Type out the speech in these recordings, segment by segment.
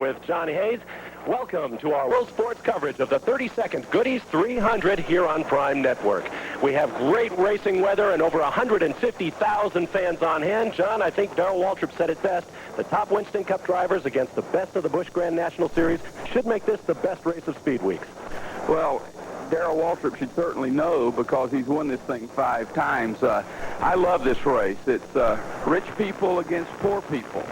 With Johnny Hayes. Welcome to our World Sports coverage of the 32nd Goodys 300 here on Prime Network. We have great racing weather and over 150,000 fans on hand. John, I think Darrell Waltrip said it best. The top Winston Cup drivers against the best of the Busch Grand National Series should make this the best race of Speed Weeks. Well, Darrell Waltrip should certainly know because he's won this thing 5 times. I love this race. It's rich people against poor people.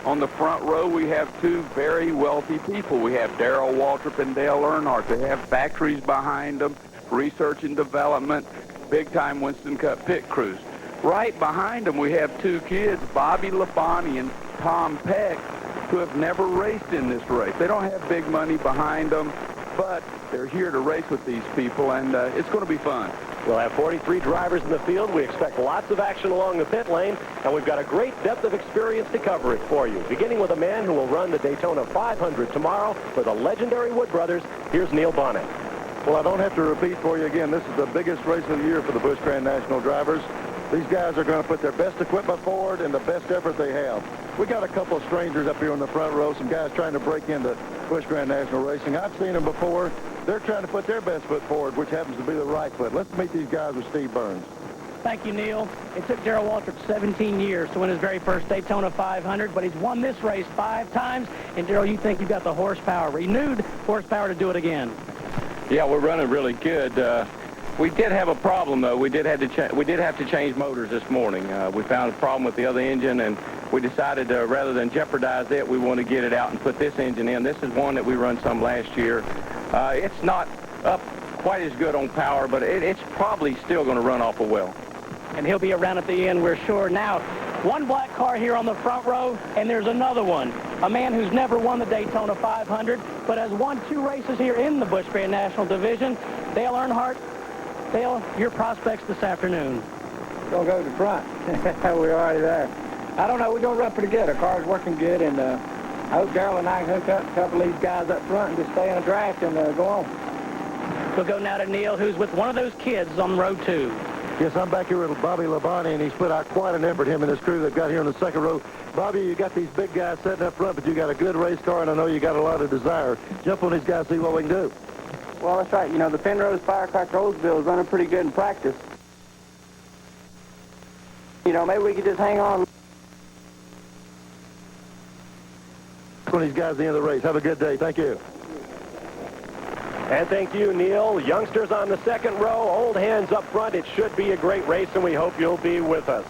On the front row, we have 2 very wealthy people. We have Darrell Waltrip and Dale Earnhardt. They have factories behind them, research and development, big-time Winston Cup pit crews. Right behind them, we have 2 kids, Bobby Labonte and Tom Peck, who have never raced in this race. They don't have big money behind them, but they're here to race with these people, and it's going to be fun. We'll have 43 drivers in the field. We expect lots of action along the pit lane, and we've got a great depth of experience to cover it for you, beginning with a man who will run the Daytona 500 tomorrow for the legendary Wood brothers. Here's Neil Bonnet. Well, I don't have to repeat for you again. This is the biggest race of the year for the Busch Grand National drivers. These guys are going to put their best equipment forward and the best effort they have. We got a couple of strangers up here on the front row, some guys trying to break into Busch Grand National racing. I've seen them before. They're trying to put their best foot forward, which happens to be the right foot. Let's meet these guys with Steve Burns. Thank you, Neil. It took Darrell Waltrip 17 years to win his very first Daytona 500, but he's won this race 5 times. And, Darrell, you think you've got the horsepower, renewed horsepower to do it again? Yeah, we're running really good. We did have a problem, though. We did have to change motors this morning. We found a problem with the other engine, and we decided rather than jeopardize it, we want to get it out and put this engine in. This is one that we run some last year. It's not up quite as good on power, but it's probably still going to run awful well. And he'll be around at the end, we're sure. Now, one black car here on the front row, and there's another one. A man who's never won the Daytona 500, but has won 2 races here in the Busch Grand National Division. Dale Earnhardt. Dale, your prospects this afternoon. We're going to go to the front. We're already there. I don't know. We're going to run pretty good. Our car's working good, and I hope Darrell and I can hook up a couple of these guys up front and just stay in a draft and go on. We'll go now to Neil, who's with one of those kids on row 2. Yes, I'm back here with Bobby Labonte, and he's put out quite an effort, him and his crew they've got here in the second row. Bobby, you got these big guys sitting up front, but you got a good race car, and I know you got a lot of desire. Jump on these guys, see what we can do. Well, that's right. You know, the Penrose Firecracker Oldsville is running pretty good in practice. You know, maybe we could just hang on. One of these guys at the end of the race. Have a good day. Thank you. And thank you, Neil. Youngsters on the second row, old hands up front. It should be a great race, and we hope you'll be with us.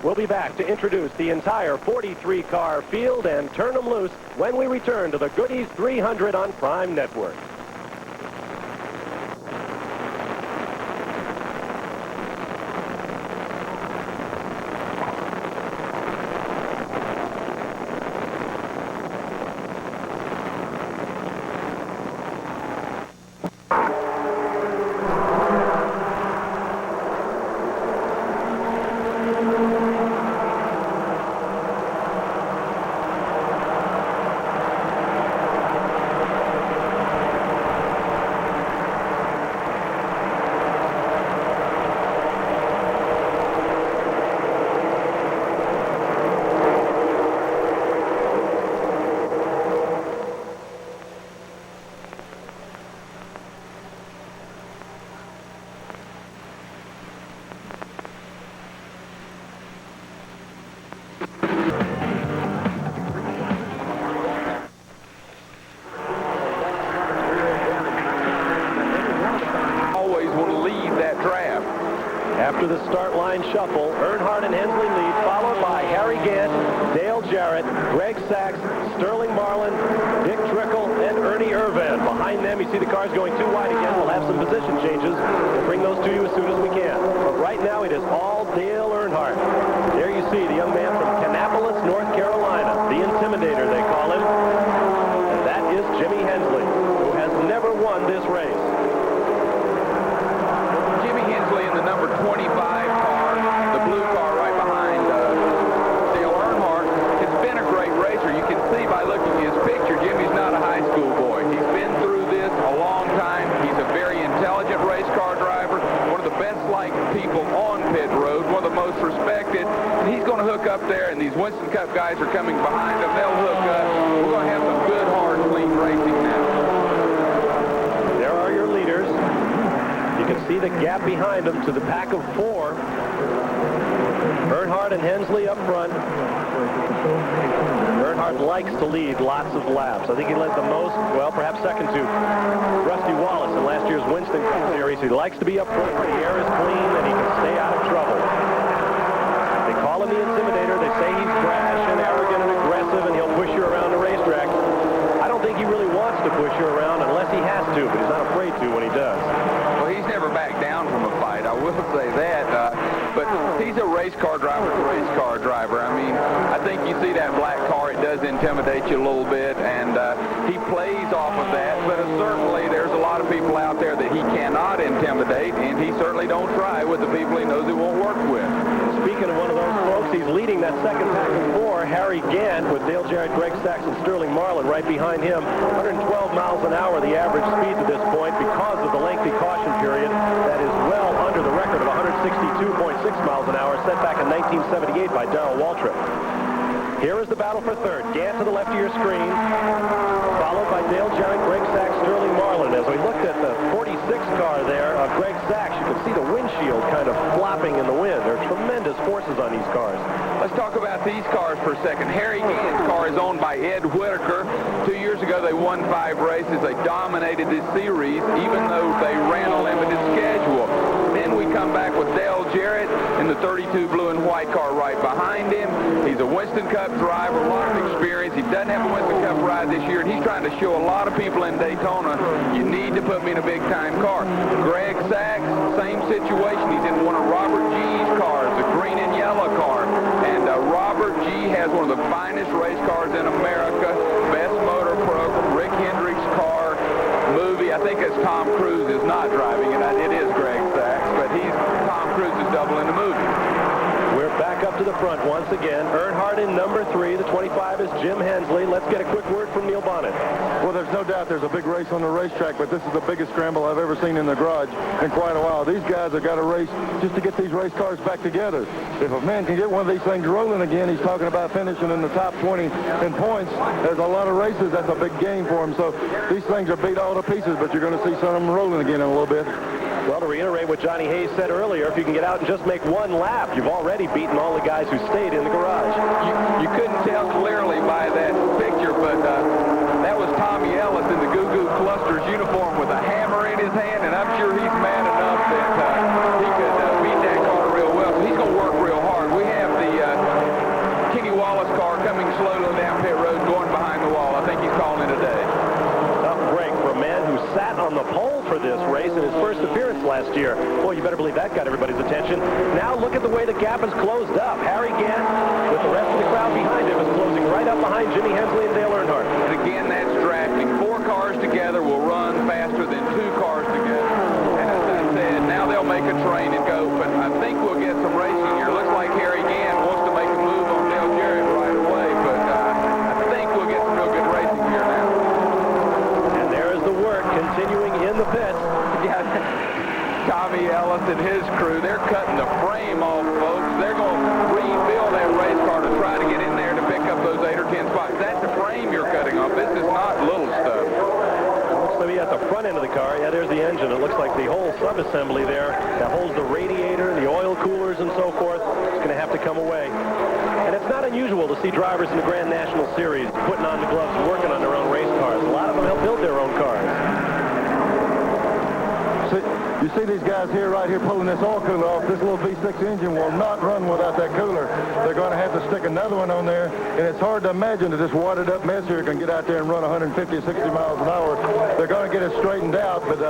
We'll be back to introduce the entire 43-car field and turn them loose when we return to the Goodys 300 on Prime Network. After the start line shuffle, Earnhardt and Hensley lead, followed by Harry Gant, Dale Jarrett, Greg Sachs, Sterling Marlin, Dick Trickle, and Ernie Irvan. Behind them, you see the cars going too wide again. We'll have some position changes. We'll bring those to you as soon as we can. But right now, it is all Dale Earnhardt. There you see the young man from Kannapolis, North Carolina, the Intimidator, they call him. And that is Jimmy Hensley, who has never won this race. In the number 25 car, the blue car right behind Dale Earnhardt, has been a great racer. You can see by looking at his picture, Jimmy's not a high school boy. He's been through this a long time. He's a very intelligent race car driver, one of the best-liked people on pit road, one of the most respected. And he's going to hook up there, and these Winston Cup guys are coming behind him. They'll hook up. We're going to have some good see the gap behind them to the pack of 4. Earnhardt and Hensley up front. Earnhardt likes to lead lots of laps. I think he led the most, well, perhaps second to Rusty Wallace in last year's Winston Cup Series. He likes to be up front where the air is clean and he can stay out of trouble. They call him the Intimidator. They say he's brash and arrogant and aggressive and he'll push you around the racetrack. I don't think he really wants to push you around unless he has to, but he's not afraid to when he does. Well, he's never backed down from a fight. I will say that. But he's a race car driver, I mean, I think you see that black car, it does intimidate you a little bit, and he plays off of that. But certainly there's a lot of people out there that he cannot intimidate, and he certainly don't try with the people he knows he won't work with. Speaking of one of those folks, he's leading that second pack of 4, Harry Gant, with Dale Jarrett, Greg Sacks, and Sterling Marlin right behind him. 112 miles an hour, the average speed to this point, because of the lengthy caution period. That is well under the record of 162.6 miles an hour set back in 1978 by Darrell Waltrip. Here is the battle for third. Gant to the left of your screen, followed by Dale Jarrett, Greg Sacks, Sterling Marlin. As we looked at the 46 car there of Greg Sacks, you can see the windshield kind of flopping in the wind. There are tremendous forces on these cars. Let's talk about these cars for a second. Harry Gant's car is owned by Ed Whitaker. 2 years ago, they won 5 races. They dominated this series, even though they ran a limited schedule. Then we come back with Dale Jarrett in the 32 blue and white car right behind him. He's a Winston Cup driver, a lot of experience. He doesn't have a Winston Cup ride this year, and he's trying to show a lot of people in Daytona, you need to put me in a big-time car. Greg Sacks, same situation. He's in one of Robert G's cars, the green and yellow car. And Robert G has one of the finest race cars in America, best motor program, Rick Hendrick's car, movie. I think it's Tom Cruise is not driving it. It is Greg Sacks, but Tom Cruise is doubling the movie. We're back up to the front once again. Earnhardt in number 3. The 25 is Jim Hensley. Let's get a quick word from Neil Bonnet. Well, there's no doubt there's a big race on the racetrack, but this is the biggest scramble I've ever seen in the garage in quite a while. These guys have got to race just to get these race cars back together. If a man can get one of these things rolling again, he's talking about finishing in the top 20 in points. There's a lot of races. That's a big game for him. So these things are beat all to pieces, but you're going to see some of them rolling again in a little bit. Well, to reiterate what Johnny Hayes said earlier, if you can get out and just make one lap, you've already beaten all the guys who stayed in the garage. You couldn't tell clearly by that picture, but that was Tommy Ellis in the Goo Goo Clusters uniform with a hammer in his hand, and I'm sure he's mad enough that he could beat that car real well. So he's going to work real hard. We have the Kenny Wallace car coming slowly down pit road, going behind the wall. I think he's calling it a day. Tough break for a man who sat on the pole for this race in his first appearance last year. Boy, you better believe that got everybody's attention. Now look at the way the gap is closed up. Harry Gant, with the rest of the crowd behind him, is closing right up behind Jimmy Hensley and Dale Earnhardt. And again, that's drafting. 4 cars together will run faster than 2 cars together. And as I said, now they'll make a train and go. But I think we'll get some racing here. Looks like Harry Gant wants to make a move on Dale Jarrett right away. But I think we'll get some real good racing here now. And there is the work continuing in the pits. Yeah, Tommy Ellis and his crew, they're cutting the frame off, folks. They're going to rebuild that race car to try to get in there to pick up those 8 or 10 spots. That's the frame you're cutting off. This is not little stuff. Looks to be at the front end of the car. Yeah, there's the engine. It looks like the whole sub-assembly there that holds the radiator, the oil coolers, and so forth. It's going to have to come away. And it's not unusual to see drivers in the Grand National Series putting on the gloves and working on their own race cars. A lot of them help build their own cars. You see these guys here, right here, pulling this oil cooler off. This little V6 engine will not run without that cooler. They're going to have to stick another one on there, and it's hard to imagine that this wadded-up mess here can get out there and run 150 or 60 miles an hour. They're going to get it straightened out, but it's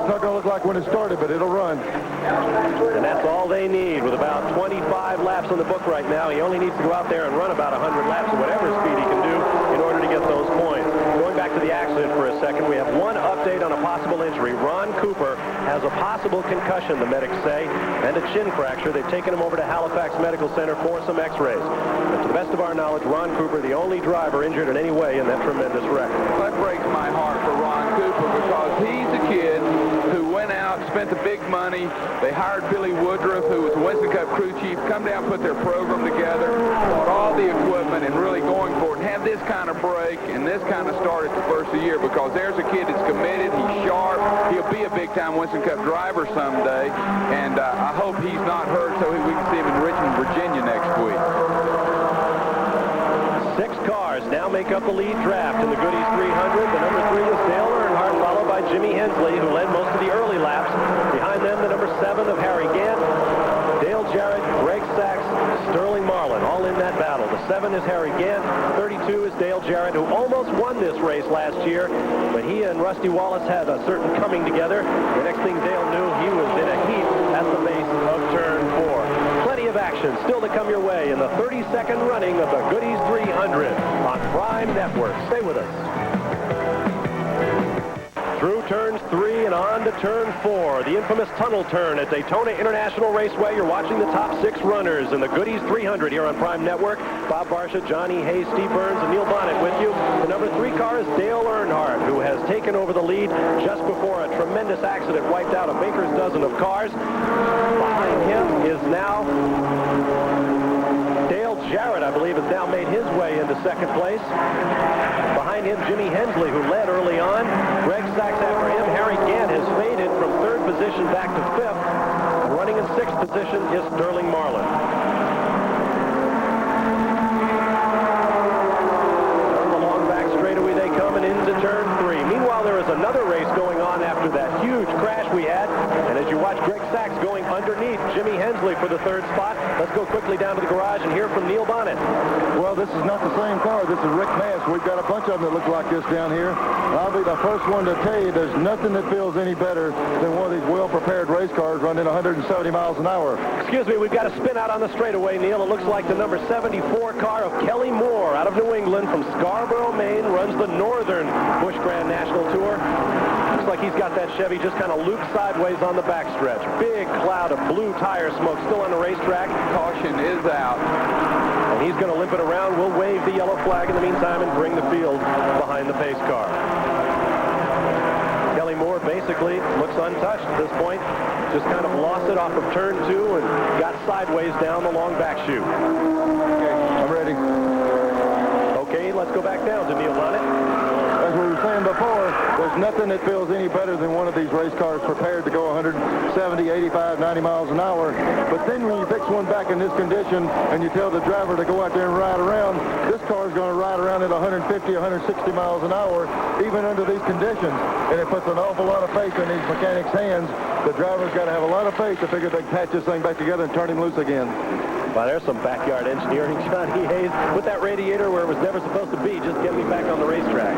not going to look like when it started, but it'll run. And that's all they need. With about 25 laps on the book right now, he only needs to go out there and run about 100 laps at whatever speed he can do in order to get those points. Going back to the accident for a second, we have one update on a possible injury. Ron Cooper has a possible concussion, the medics say, and a chin fracture. They've taken him over to Halifax Medical Center for some x-rays. But to the best of our knowledge, Ron Cooper, the only driver injured in any way in that tremendous wreck. That breaks my heart for Ron Cooper because he's a kid who went out, spent the big money. They hired Billy Woodruff, who was the Winston Cup crew chief, come down, put their program together, bought all all the equipment and really going for it, and have this kind of break and this kind of start at the first of the year, because there's a kid that's committed, he's sharp, he'll be a big-time Winston Cup driver someday, and I hope he's not hurt so we can see him in Richmond, Virginia next week. 6 cars now make up the lead draft in the Goodys 300. The number 3 is Dale Earnhardt, followed by Jimmy Hensley, who led most of the early laps. Behind them, the number 7 of Harry Gant, Dale Jarrett, Greg Sachs, Sterling Marlin, all in that battle. The 7 is Harry Gant. 32 is Dale Jarrett, who almost won this race last year, but he and Rusty Wallace had a certain coming together. The next thing Dale knew, he was in a heat at the base of turn 4. Plenty of action still to come your way in the 32nd running of the Goodys 300 on Prime Network. Stay with us. Through turns 3 and on to turn 4, the infamous tunnel turn at Daytona International Raceway. You're watching the top 6 runners in the Goodys 300 here on Prime Network. Bob Barsha, Johnny Hayes, Steve Burns, and Neil Bonnet with you. The number 3 car is Dale Earnhardt, who has taken over the lead just before a tremendous accident wiped out a baker's dozen of cars. Behind him is now Dale Jarrett, I believe, has now made his way into second place. Behind him, Jimmy Hensley, who led early on. Greg Sachs after him. Harry Gant has faded from 3rd position back to 5th. And running in 6th position is Sterling Marlin. Down the long back straightaway they come and into turn 3. Meanwhile, there is another race going on after that huge crash we had. And as you watch Greg Sachs going underneath Jimmy Hensley for the 3rd spot, let's go quickly down to the garage and hear from Neil Bonnet. Well, this is not the same car. This is Rick Mass. We've got a bunch of them that look like this down here. I'll be the first one to tell you there's nothing that feels any better than one of these well-prepared race cars running 170 miles an hour. Excuse me, we've got a spin out on the straightaway, Neil. It looks like the number 74 car of Kelly Moore out of New England from Scarborough, Maine, runs the Northern Busch Grand National Tour. Looks like he's got that Chevy just kind of looped sideways on the backstretch. Big cloud of blue tire smoke still on the racetrack. Caution is out. And he's going to limp it around. We'll wave the yellow flag in the meantime and bring the field behind the pace car. Kelly Moore basically looks untouched at this point. Just kind of lost it off of turn 2 and got sideways down the long back chute. Okay, I'm ready. Okay, let's go back down to Neil Bonnet. As we were saying before, there's nothing that feels any better than one of these race cars prepared to go 170, 85, 90 miles an hour. But then when you fix one back in this condition and you tell the driver to go out there and ride around, this car is going to ride around at 150, 160 miles an hour, even under these conditions. And it puts an awful lot of faith in these mechanics' hands. The driver's got to have a lot of faith to figure they can patch this thing back together and turn him loose again. Well, there's some backyard engineering. Johnny Hayes, put that radiator where it was never supposed to be. Just get me back on the racetrack.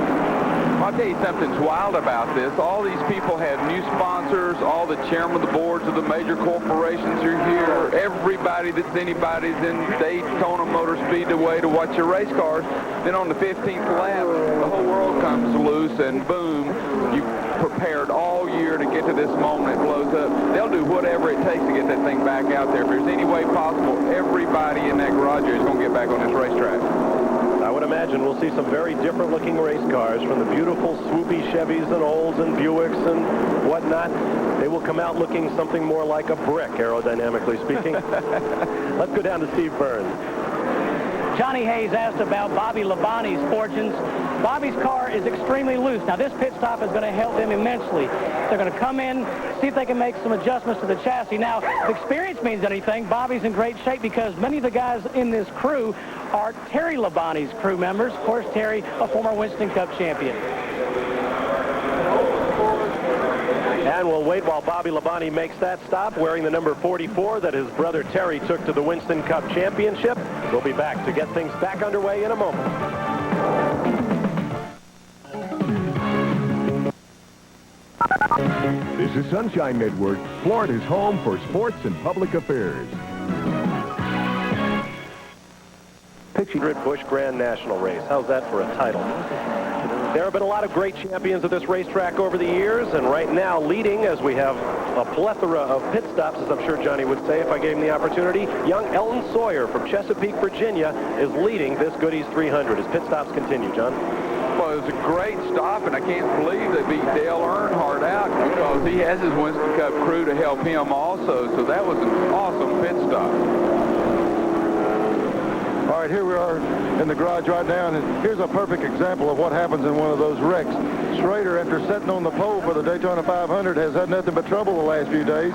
I'll tell you something's wild about this. All these people have new sponsors. All the chairmen of the boards of the major corporations are here. Everybody that's anybody's in Daytona Motor Speedway to watch your race cars. Then on the 15th lap, the whole world comes loose, and boom, you prepared all year to get to this moment. It blows up. They'll do whatever it takes to get that thing back out there. If there's any way possible, everybody in that garage is going to get back on this racetrack. I would imagine we'll see some very different looking race cars, from the beautiful swoopy Chevys and Olds and Buicks and whatnot. They will come out looking something more like a brick, aerodynamically speaking. Let's go down to Steve Burns. Johnny Hayes asked about Bobby Labonte's fortunes. Bobby's car is extremely loose. Now, this pit stop is going to help them immensely. They're going to come in, see if they can make some adjustments to the chassis. Now, if experience means anything, Bobby's in great shape because many of the guys in this crew are Terry Labonte's crew members. Of course, Terry, a former Winston Cup champion. And we'll wait while Bobby Labonte makes that stop, wearing the number 44 that his brother Terry took to the Winston Cup Championship. We'll be back to get things back underway in a moment. This is Sunshine Network, Florida's home for sports and public affairs. Pitching Grid Busch Grand National Race. How's that for a title? There have been a lot of great champions at this racetrack over the years, and right now leading, as we have a plethora of pit stops, as I'm sure Johnny would say if I gave him the opportunity, young Elton Sawyer from Chesapeake, Virginia, is leading this Goodys 300. His pit stops continue, John. Well, it was a great stop, and I can't believe they beat Dale Earnhardt out because he has his Winston Cup crew to help him also, so that was an awesome pit stop. All right, here we are in the garage right now, and here's a perfect example of what happens in one of those wrecks. Schrader, after sitting on the pole for the Daytona 500, has had nothing but trouble the last few days.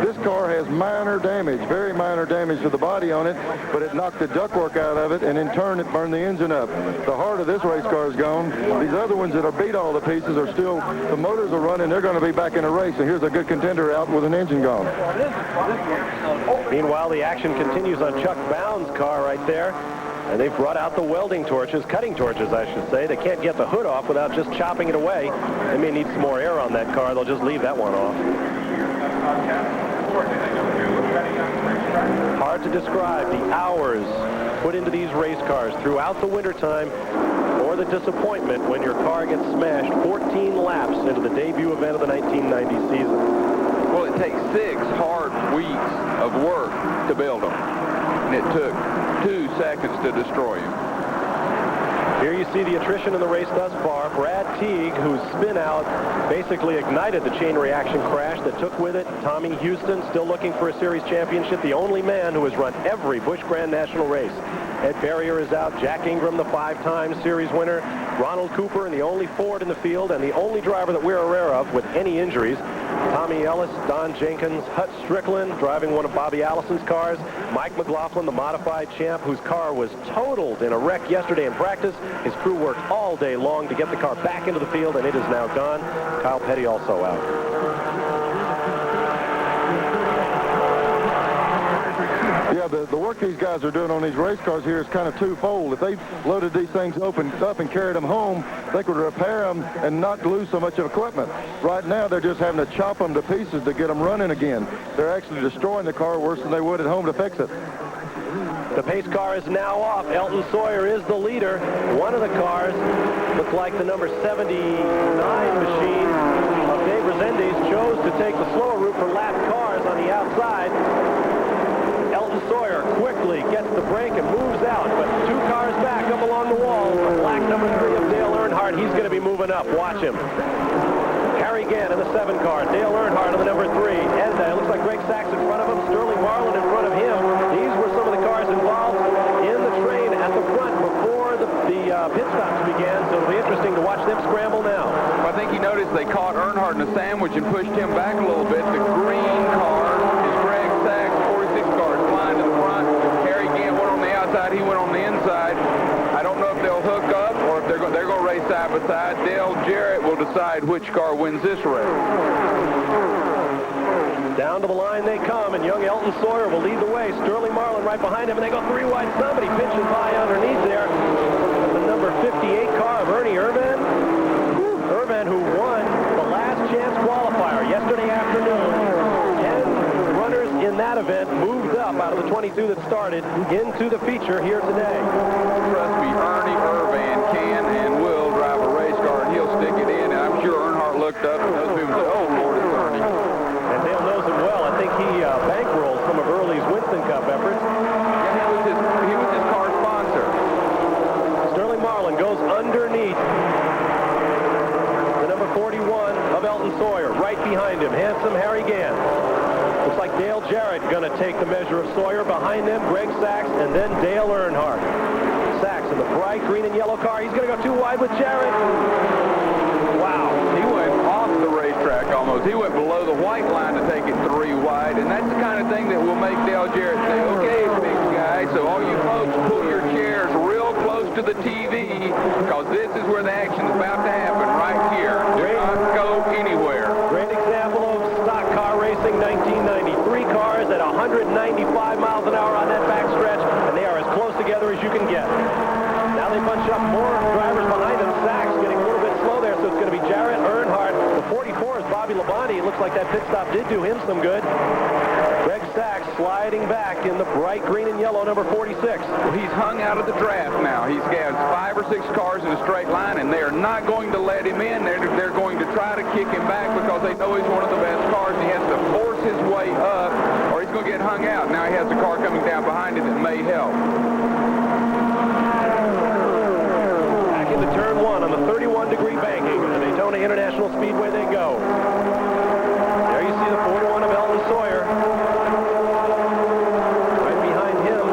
This car has minor damage, very minor damage to the body on it, but it knocked the ductwork out of it, and in turn, it burned the engine up. The heart of this race car is gone. These other ones that are beat all the pieces are still, the motors are running. They're going to be back in a race, and here's a good contender out with an engine gone. Meanwhile, the action continues on Chuck Bound's car right there. And they've brought out the welding torches, cutting torches, I should say. They can't get the hood off without just chopping it away. They may need some more air on that car. They'll just leave that one off. Hard to describe the hours put into these race cars throughout the wintertime, or the disappointment when your car gets smashed 14 laps into the debut event of the 1990 season. Well, it takes 6 hard weeks of work to build them, and it took 2 seconds to destroy him. Here you see the attrition in the race thus far. Brad Teague, whose spin out basically ignited the chain reaction crash that took with it Tommy Houston, still looking for a series championship, the only man who has run every Busch Grand National race. Ed Berrier is out. Jack Ingram, the 5-time series winner. Ronald Cooper, and the only Ford in the field, and the only driver that we're aware of with any injuries. Tommy Ellis, Don Jenkins, Hut Strickland, driving one of Bobby Allison's cars. Mike McLaughlin, the modified champ, whose car was totaled in a wreck yesterday in practice. His crew worked all day long to get the car back into the field, and it is now gone. Kyle Petty also out. Yeah, the work these guys are doing on these race cars here is kind of twofold. If they loaded these things up and carried them home, they could repair them and not lose so much of equipment. Right now, they're just having to chop them to pieces to get them running again. They're actually destroying the car worse than they would at home to fix it. The pace car is now off. Elton Sawyer is the leader. One of the cars looked like the number 79 machine of Dave Resendiz chose to take the slower route for lap cars on the outside. Elton Sawyer quickly gets the brake and moves out, but 2 cars back up along the wall. The black number 3 of Dale Earnhardt. He's going to be moving up. Watch him. Harry Gant in the 7 car. Dale Earnhardt in the number 3. And it looks like Greg Sachs in front of him. Sterling Marlin in front of him. These were some of the cars involved in the train at the front before the pit stops began, so it'll be interesting to watch them scramble now. I think he noticed they caught Earnhardt in a sandwich and pushed him back a little bit. The green car is Greg Sachs, 46 cars flying to the front. Harry Gant went on the outside, he went on the inside. I don't know if they'll hook up or if they're going to race side by side. Dale Jarrett will decide which car wins this race. Down to the line they come, and young Elton Sawyer will lead the way. Sterling Marlin right behind him, and they go 3 wide. Somebody pitches by underneath there. The number 58 car of Ernie Irvan. Irvan, who won the last chance qualifier yesterday afternoon. 10 runners in that event moved up out of the 22 that started into the feature here today. Trust me, Ernie Irvan can and will drive a race car, and he'll stick it in. And I'm sure Earnhardt looked up, and those people said, "Oh, Lord, it's Ernie." And Dale knows him well. I think he bankrolled some of Early's Winston Cup efforts. Yeah, he was his car sponsor. Sterling Marlin goes underneath the number 41 of Elton Sawyer. Right behind him, handsome Harry Gant. Looks like Dale Jarrett going to take the measure of Sawyer. Behind them, Greg Sachs, and then Dale Earnhardt. Sachs in the bright green and yellow car. He's going to go 2 wide with Jarrett. Wow. He went off the racetrack almost. He went below the white line to take it 3 wide, and that's the kind of thing that will make Dale Jarrett say, "Okay, big guy, so all you folks pull your chairs real close to the TV, because this is where the action's about to happen right here. Do not go anywhere." Great example of stock car racing, 1993 cars at 195 miles an hour on that backstretch, and they are as close together as you can get. Now they bunch up more drivers behind them. Sachs getting a little bit slow there, so it's going to be Jarrett, Earnhardt. The 44 is Bobby Labonte. It looks like that pit stop did do him some good. Greg Sachs sliding back in the bright green and yellow number 46. Well, he's hung out of the draft now. He's got 5 or 6 cars in a straight line, and they are not going to let him in. They're going to try to kick him back because they know he's one of the best cars. He has to force his way up, or he's going to get hung out. Now he has a car coming down behind him that may help. Back into turn 1 on the 31-degree banking. The Daytona International Speedway they go. There you see the 41 of Elton Sawyer. Right behind him,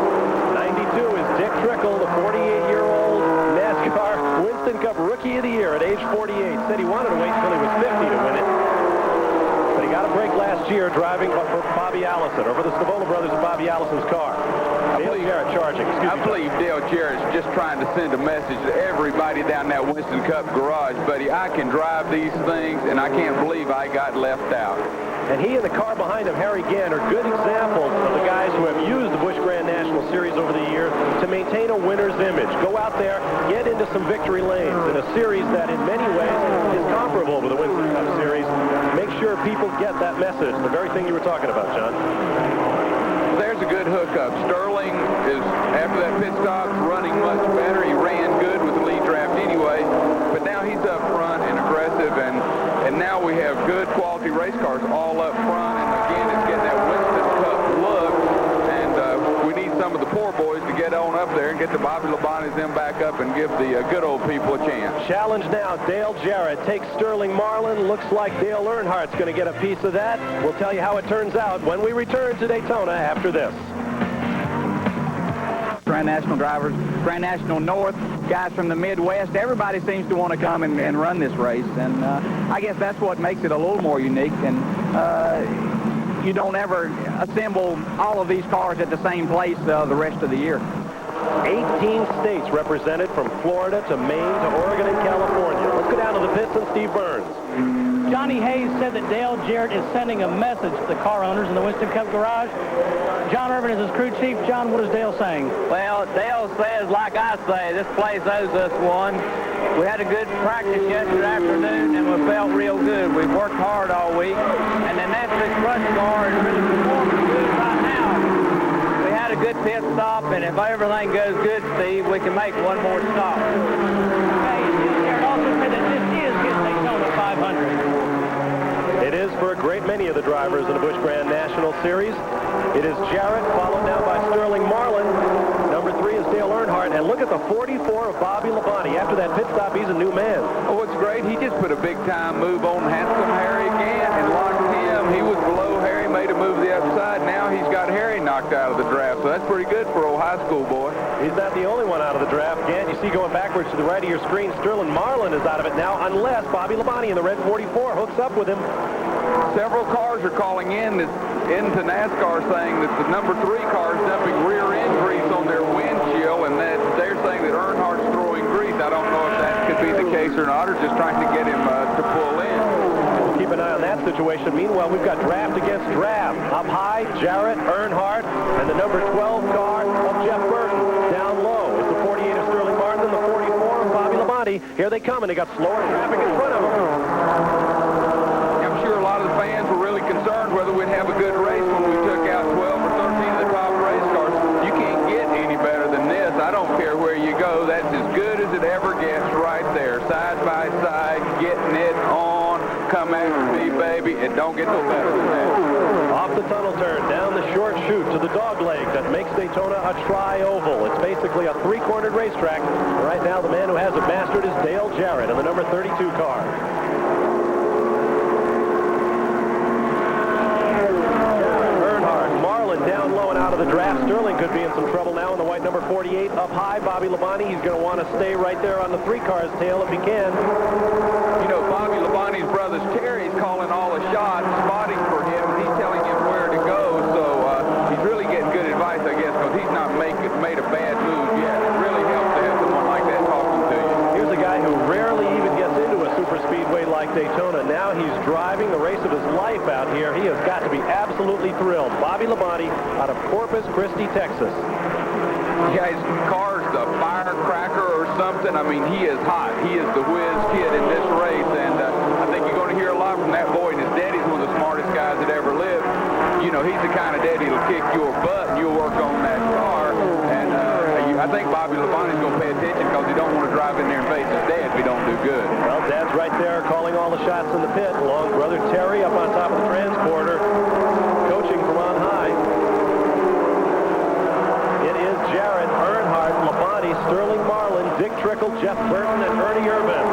92 is Dick Trickle. 48. Said he wanted to wait until he was 50 to win it. But he got a break last year driving for Bobby Allison, or for the Stavola brothers in Bobby Allison's car. Dale Jarrett charging. I believe Dale Jarrett's just trying to send a message to everybody down that Winston Cup garage, buddy. I can drive these things, and I can't believe I got left out. And he and the car behind him, Harry Gant, are good examples of the guys who have used the Busch Grand National Series over the years to maintain a winner's image. Go out there, get into some victory lanes in a series that in many ways is comparable to the Winston Cup Series. Make sure people get that message, the very thing you were talking about, John. There's a good hookup. Sterling is, after that pit stop, running much better. He ran good with the lead draft anyway, but now he's up front and aggressive, and now we have good quality race cars all up front, and again, it's getting that Winston Cup look, and we need some of the poor boys to get on up there and get the Bobby Labontes them back up and give the good old people a chance. Challenge now, Dale Jarrett takes Sterling Marlin. Looks like Dale Earnhardt's going to get a piece of that. We'll tell you how it turns out when we return to Daytona after this. Grand National drivers, Grand National North, guys from the Midwest, everybody seems to want to come and run this race, and I guess that's what makes it a little more unique. And you don't ever assemble all of these cars at the same place the rest of the year. 18 states represented, from Florida to Maine to Oregon and California. Let's go down to the pits and Steve Burns. Johnny Hayes said that Dale Jarrett is sending a message to the car owners in the Winston Cup garage. John Irvin is his crew chief. John, what is Dale saying? Well, Dale says, like I say, this place owes us one. We had a good practice yesterday afternoon, and we felt real good. We've worked hard all week, and the Netflix Crush car is really performing good right now. We had a good pit stop, and if everything goes good, Steve, we can make one more stop. Hey, Jarrett also said that this is his Daytona 500. It is for a great many of the drivers in the Busch Grand National Series. It is Jarrett, followed now by Sterling Marlin. Number 3 is Dale Earnhardt. And look at the 44 of Bobby Labonte. After that pit stop, he's a new man. Oh, what's great, he just put a big-time move on handsome Harry Gant and locked him. He was below Harry, made a move to the upside. Now he's got Harry knocked out of the draft, so that's pretty good for old high school boy. He's not the only one out of the draft. Gant, you see going backwards to the right of your screen, Sterling Marlin is out of it now, unless Bobby Labonte in the red 44 hooks up with him. Several cars are calling into NASCAR saying that the number 3 car is dumping rear end grease on their windshield, and that they're saying that Earnhardt's throwing grease. I don't know if that could be the case or not, or just trying to get him to pull in. We'll keep an eye on that situation. Meanwhile, we've got draft against draft. Up high, Jarrett, Earnhardt, and the number 12 car of Jeff Burton. Down low is the 48 of Sterling Martin and the 44 of Bobby Labonte. Here they come, and they got slower traffic in front of them. A lot of the fans were really concerned whether we'd have a good race when we took out 12 or 13 of the top race cars. You can't get any better than this. I don't care where you go. That's as good as it ever gets right there. Side by side, getting it on. Come after me, baby. It don't get no better than that. Off the tunnel turn, down the short chute to the dog leg that makes Daytona a tri-oval. It's basically a 3-cornered racetrack. Right now, the man who has it mastered is Dale Jarrett in the number 32 car. Down low and out of the draft. Sterling could be in some trouble now in the white number 48. Up high, Bobby Labonte. He's going to want to stay right there on the 3 car's tail if he can. You know, Bobby Labonte's brothers, Terry's calling all the shots, spotting for him. He's telling him where to go, so he's really getting good advice, I guess, because he's not made a bad move yet. It really helps to have someone like that talking to you. Here's a guy who rarely even gets into a super speedway like Daytona. Now he's driving the race of his life out here. He has got to be absolutely thrilled. Bobby Labonte out of Corpus Christi, Texas. Yeah, his car's the firecracker or something. I mean, he is hot. He is the whiz kid in this race, and I think you're going to hear a lot from that boy. And his daddy's one of the smartest guys that ever lived. You know, he's the kind of daddy that'll kick your butt, and you'll work on that car. And I think Bobby Labonte's going to pay attention because he don't want to drive in there and face his dad if he don't do good. Well, Dad's right there calling all the shots in the pit, along with brother Terry up on top of the transporter, coaching from on high. It is Jarrett, Earnhardt, Labonte, Sterling Marlin, Dick Trickle, Jeff Burton, and Ernie Irvin.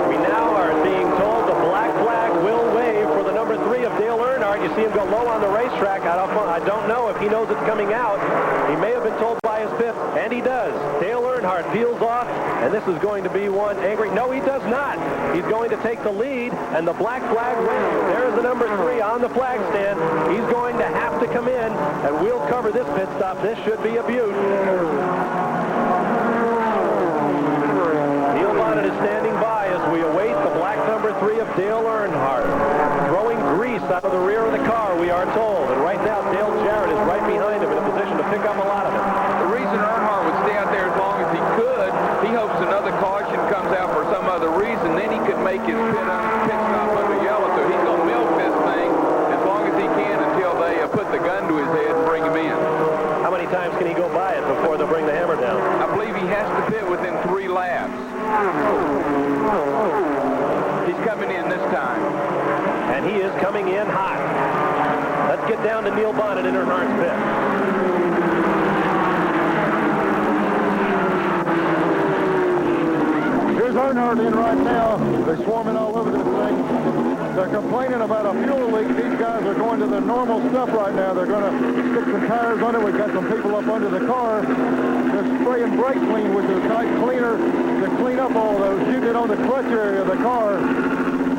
We now are being told the black flag will wave for the number 3 of Dale Earnhardt. You see him go low on the racetrack. I don't know if he knows it's coming out. He may have been told by his pit, and he does. Dale Earnhardt peels off, and And this is going to be one angry. No, he does not. He's going to take the lead, and the black flag wins. There's the number 3 on the flag stand. He's going to have to come in, and we'll cover this pit stop. This should be a beaut. Neil Bonnet is standing by as we await the black number 3 of Dale Earnhardt. Throwing grease out of the rear of the car, we are told. And right now, Dale Jarrett is right behind him in a position to pick up a lot of it. The reason Earnhardt would stay out there as long as he could, he hopes another caution comes out for some other reason. Then he could make his pit stop under yellow. So he's going to milk this thing as long as he can until they put the gun to his head and bring him in. How many times can he go by it before they'll bring the hammer down? I believe he has to pit within 3 laps. He's coming in this time. And he is coming in hot. Let's get down to Neil Bonnet in Earnhardt's pit. Here's Earnhardt in right now. They're swarming all over this thing. They're complaining about a fuel leak. These guys are going to the normal stuff right now. They're going to stick some tires on it. We've got some people up under the car. They're spraying brake clean with the type cleaner to clean up all those, shooting it on the clutch area of the car.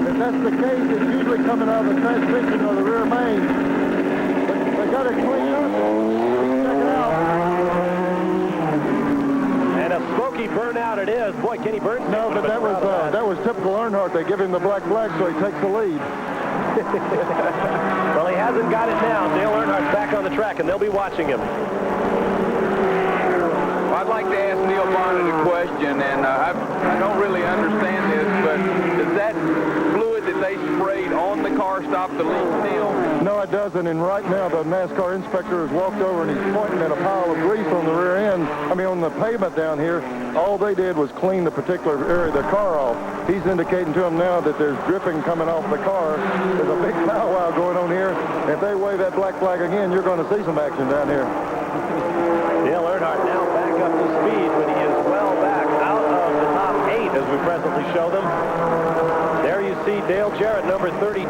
If that's the case, it's usually coming out of the transmission or the rear main. But they got it cleaned up. Check it out. And a smoky burnout it is. Boy, Kenny Burns. No, but that was typical Earnhardt. They give him the black flag, so he takes the lead. Well, he hasn't got it now. Dale Earnhardt's back on the track, and they'll be watching him. Well, I'd like to ask Neil Bonnet a question, and I don't really understand this, but does that fluid that they sprayed on the car stop the leak, Neil? No, it doesn't. And right now, the NASCAR inspector has walked over and he's pointing at a pile of grease on the rear end. I mean, on the pavement down here. All they did was clean the particular area of the car off. He's indicating to them now that there's dripping coming off the car. There's a big powwow going on here. If they wave that black flag again, you're going to see some action down here. Dale Earnhardt now back up to speed, but he is well back out of the top 8 as we presently show them. There you see Dale Jarrett, number 32.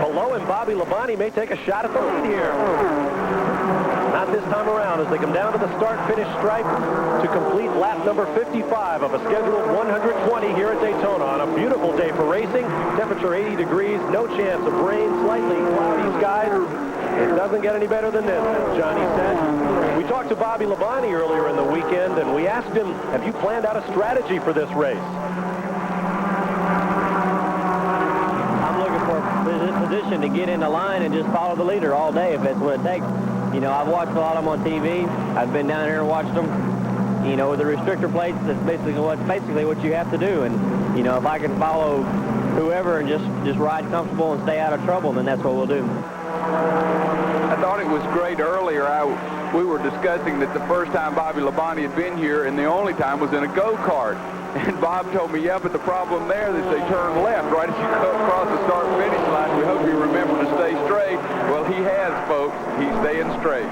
Below him, Bobby Labonte may take a shot at the lead here. Not this time around as they come down to the start-finish stripe to complete lap number 55 of a scheduled 120 here at Daytona on a beautiful day for racing. Temperature 80 degrees, no chance of rain, slightly cloudy skies. It doesn't get any better than this, as Johnny said. We talked to Bobby Labonte earlier in the weekend, and we asked him, have you planned out a strategy for this race? I'm looking for a position to get in the line and just follow the leader all day if that's what it takes. You know, I've watched a lot of them on TV. I've been down here and watched them. You know, with the restrictor plates, that's basically what you have to do. And, you know, if I can follow whoever and just ride comfortable and stay out of trouble, then that's what we'll do. I thought it was great earlier. We were discussing that the first time Bobby Labonte had been here and the only time was in a go-kart. And Bob told me, yeah, but the problem there is they turn left right as you go across the start-finish line. We hope you remember to stay straight. Well, he has, folks. He's staying straight.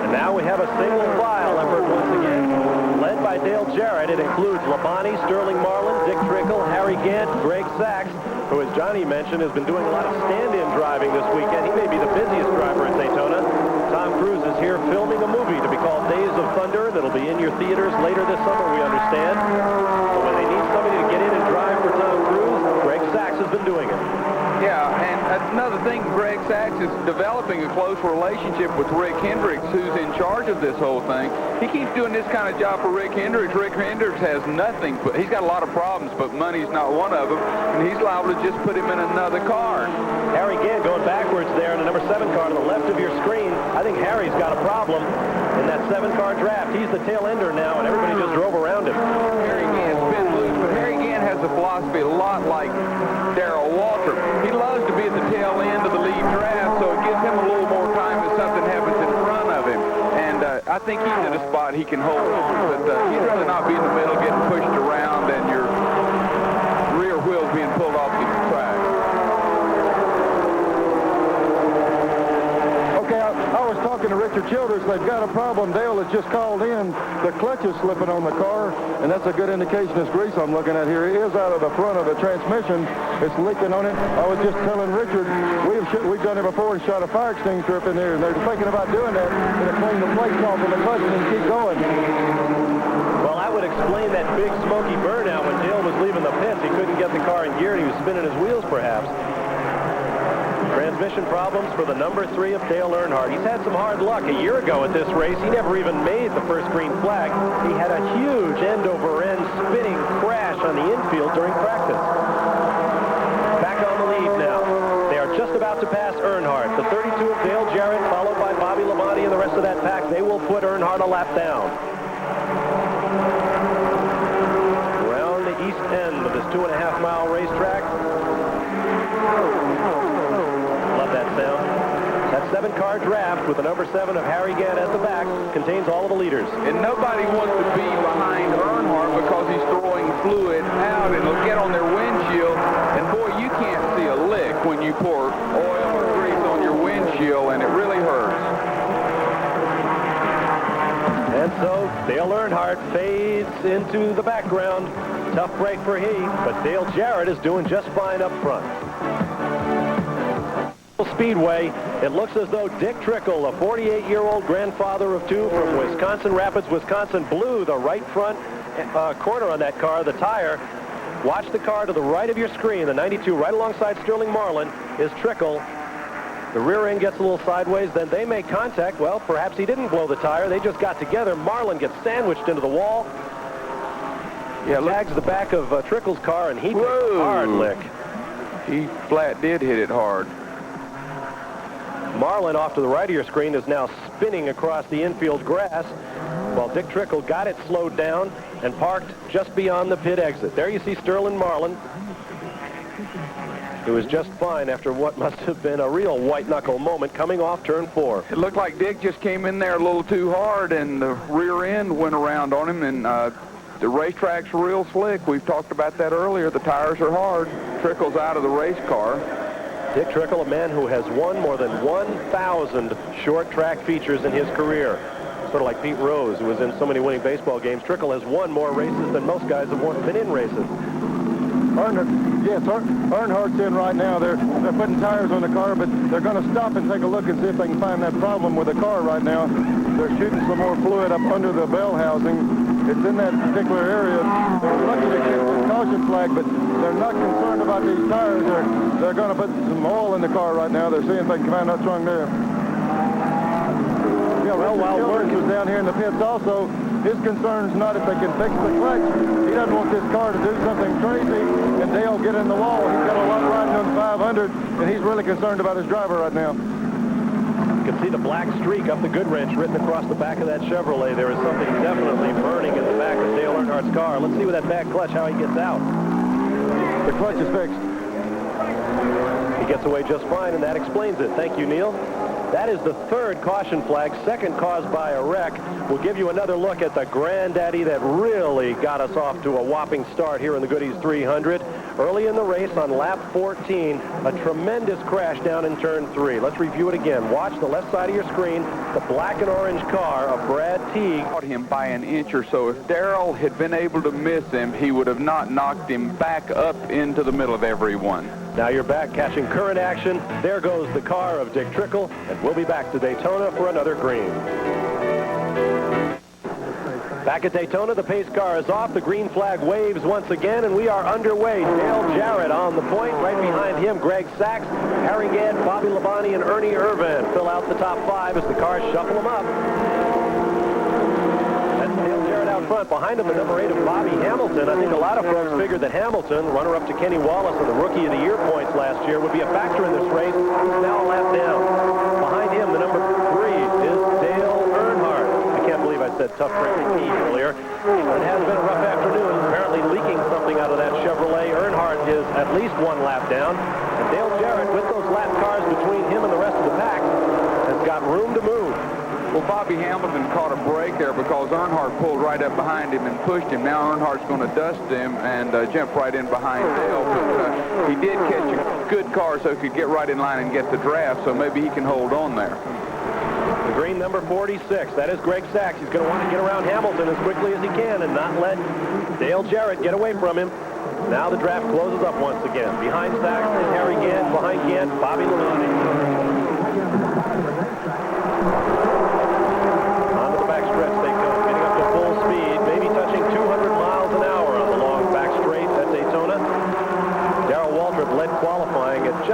And now we have a single file effort once again. Led by Dale Jarrett, it includes Labonte, Sterling Marlin, Dick Trickle, Harry Gant, Greg Sachs, who, as Johnny mentioned, has been doing a lot of stand-in driving this weekend. He may be the busiest driver at Daytona. Tom Cruise is here filming a movie to be called Days of Thunder that'll be in your theaters later this summer, we understand. But when they need somebody to get in and drive for Tom Cruise, Greg Sachs has been doing it. Yeah, and another thing, Greg Sachs is developing a close relationship with Rick Hendricks, who's in charge of this whole thing. He keeps doing this kind of job for Rick Hendricks. Rick Hendricks has nothing, but he's got a lot of problems, but money's not one of them, and he's liable to just put him in another car. Harry Gant going backwards there in the number 7 car to the left of your screen. I think Harry's got a problem in that 7-car draft. He's the tail ender now, and everybody just drove around him. Harry Gant's been loose, but Harry Gant has a philosophy a lot like Darrell Waltrip. He loves to be at the tail end of the lead draft, so it gives him a little more time if something happens in front of him. And I think he's in a spot he can hold on, but he'd rather not be in the middle getting pushed around and your rear wheels being pulled off the track. Okay, I was talking to Richard Childress. They've got a problem. Dale has just called in. The clutch is slipping on the car, and that's a good indication it's grease I'm looking at here. It is out of the front of the transmission. It's leaking on it. I was just telling Richard, we've done it before and shot a fire extinguisher up in there, and they're thinking about doing that to clean the plates off of the clutch and keep going. that would explain that big smoky burnout when Dale was leaving the pits. He couldn't get the car in gear, and he was spinning his wheels, perhaps. Transmission problems for the number 3 of Dale Earnhardt. He's had some hard luck. A year ago at this race, he never even made the first green flag. He had a huge end-over-end spinning crash on the infield during practice. Back on the lead now. They are just about to pass Earnhardt. The 32 of Dale Jarrett, followed by Bobby Labonte and the rest of that pack. They will put Earnhardt a lap down. Around the east end of this 2.5-mile racetrack. Love that sound. That 7-car draft with the number 7 of Harry Gant at the back contains all of the leaders. And nobody wants to be behind Earnhardt because he's throwing fluid out and it'll get on their windshield. And boy, you can't see a lick when you pour oil or grease on your windshield, and it really hurts. And so Dale Earnhardt fades into the background. Tough break for he, but Dale Jarrett is doing just fine up front. Speedway, it looks as though Dick Trickle, a 48-year-old grandfather of 2 from Wisconsin Rapids, Wisconsin, blew the right front corner on that car, the tire. Watch the car to the right of your screen, the 92 right alongside Sterling Marlin is Trickle. The rear end gets a little sideways, then they make contact. Well, perhaps he didn't blow the tire. They just got together. Marlin gets sandwiched into the wall. Yeah, lags the back of Trickle's car, and he takes a hard lick. He flat did hit it hard. Marlin, off to the right of your screen, is now spinning across the infield grass, while Dick Trickle got it slowed down and parked just beyond the pit exit. There you see Sterling Marlin, who was just fine after what must have been a real white-knuckle moment coming off turn 4. It looked like Dick just came in there a little too hard, and the rear end went around on him, and the racetrack's real slick. We've talked about that earlier. The tires are hard. Trickle's out of the race car. Dick Trickle, a man who has won more than 1,000 short track features in his career. Sort of like Pete Rose, who was in so many winning baseball games. Trickle has won more races than most guys have been in races. Earnhardt's in right now. They're putting tires on the car, but they're going to stop and take a look and see if they can find that problem with the car right now. They're shooting some more fluid up under the bell housing. It's in that particular area. They're lucky to get the caution flag, but they're not concerned about these tires. They're going to put some oil in the car right now. They're seeing if they can find what's wrong there. Yeah, well, while Burns was down here in the pits also, his concern's not if they can fix the clutch. He doesn't want this car to do something crazy and Dale get in the wall. He's got a lot riding on 500, and he's really concerned about his driver right now. You can see the black streak up the Goodwrench written across the back of that Chevrolet. There is something definitely burning in the back of Dale Earnhardt's car. Let's see with that back clutch how he gets out. The clutch is fixed. He gets away just fine, and that explains it. Thank you, Neil. That is the 3rd caution flag, 2nd caused by a wreck. We'll give you another look at the granddaddy that really got us off to a whopping start here in the Goodys 300. Early in the race on lap 14, a tremendous crash down in turn 3. Let's review it again. Watch the left side of your screen, the black and orange car of Brad Teague. Caught him by an inch or so. If Darrell had been able to miss him, he would have not knocked him back up into the middle of everyone. Now you're back catching current action. There goes the car of Dick Trickle, and we'll be back to Daytona for another green. Back at Daytona, the pace car is off. The green flag waves once again, and we are underway. Dale Jarrett on the point. Right behind him, Greg Sachs, Harry Gant, Bobby Labonte, and Ernie Irvan fill out the top 5 as the cars shuffle them up. That's Dale Jarrett out front. Behind him, the number 8 of Bobby Hamilton. I think a lot of folks figured that Hamilton, runner-up to Kenny Wallace and the Rookie of the Year points last year, would be a factor in this race. He's now a lap down. Behind him, the number 3 is Dale Earnhardt. I can't believe I said tough breaking heat earlier. But it has been a rough afternoon, apparently leaking something out of that Chevrolet. Earnhardt is at least 1 lap down. And Dale Jarrett, with those lap cars between him and the rest of the pack, has got room to move. Well, Bobby Hamilton caught a break there because Earnhardt pulled right up behind him and pushed him. Now Earnhardt's going to dust him and jump right in behind Dale. But he did catch a good car so he could get right in line and get the draft, so maybe he can hold on there. The green number 46, that is Greg Sachs. He's going to want to get around Hamilton as quickly as he can and not let Dale Jarrett get away from him. Now the draft closes up once again. Behind Sachs is Harry Gant. Behind Gant, Bobby Labonte. Onto the backstretch they go, getting up to full speed, maybe touching 200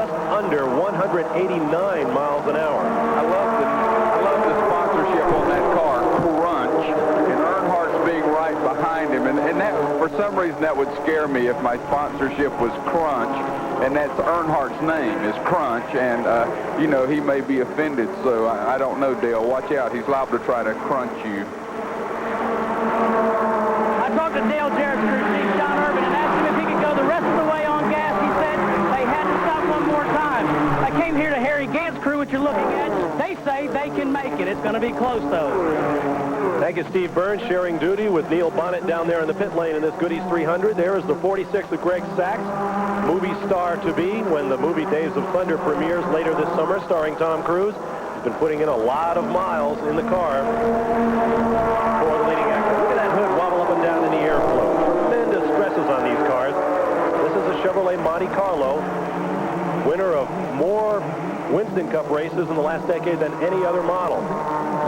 just under 189 miles an hour. I love the sponsorship on that car, Crunch, and Earnhardt's being right behind him. And that, for some reason, that would scare me if my sponsorship was Crunch, and that's Earnhardt's name is Crunch, and, you know, he may be offended, so I don't know, Dale. Watch out. He's liable to try to crunch you. I talked to Dale Jarrett's crew chief, John Urban, and asked him if he could go the rest of the way on gas. He said they had to stop one more time. I came here to Harry Gant's crew, which you're looking at. They say they can make it. It's going to be close, though. Thank you, Steve Burns, sharing duty with Neil Bonnet down there in the pit lane in this Goodys 300. There is the 46 of Greg Sachs, movie star to be when the movie Days of Thunder premieres later this summer, starring Tom Cruise. He's been putting in a lot of miles in the car for the leading actor. Look at that hood wobble up and down in the airflow. Tremendous stresses on these cars. This is a Chevrolet Monte Carlo, winner of more Winston Cup races in the last decade than any other model.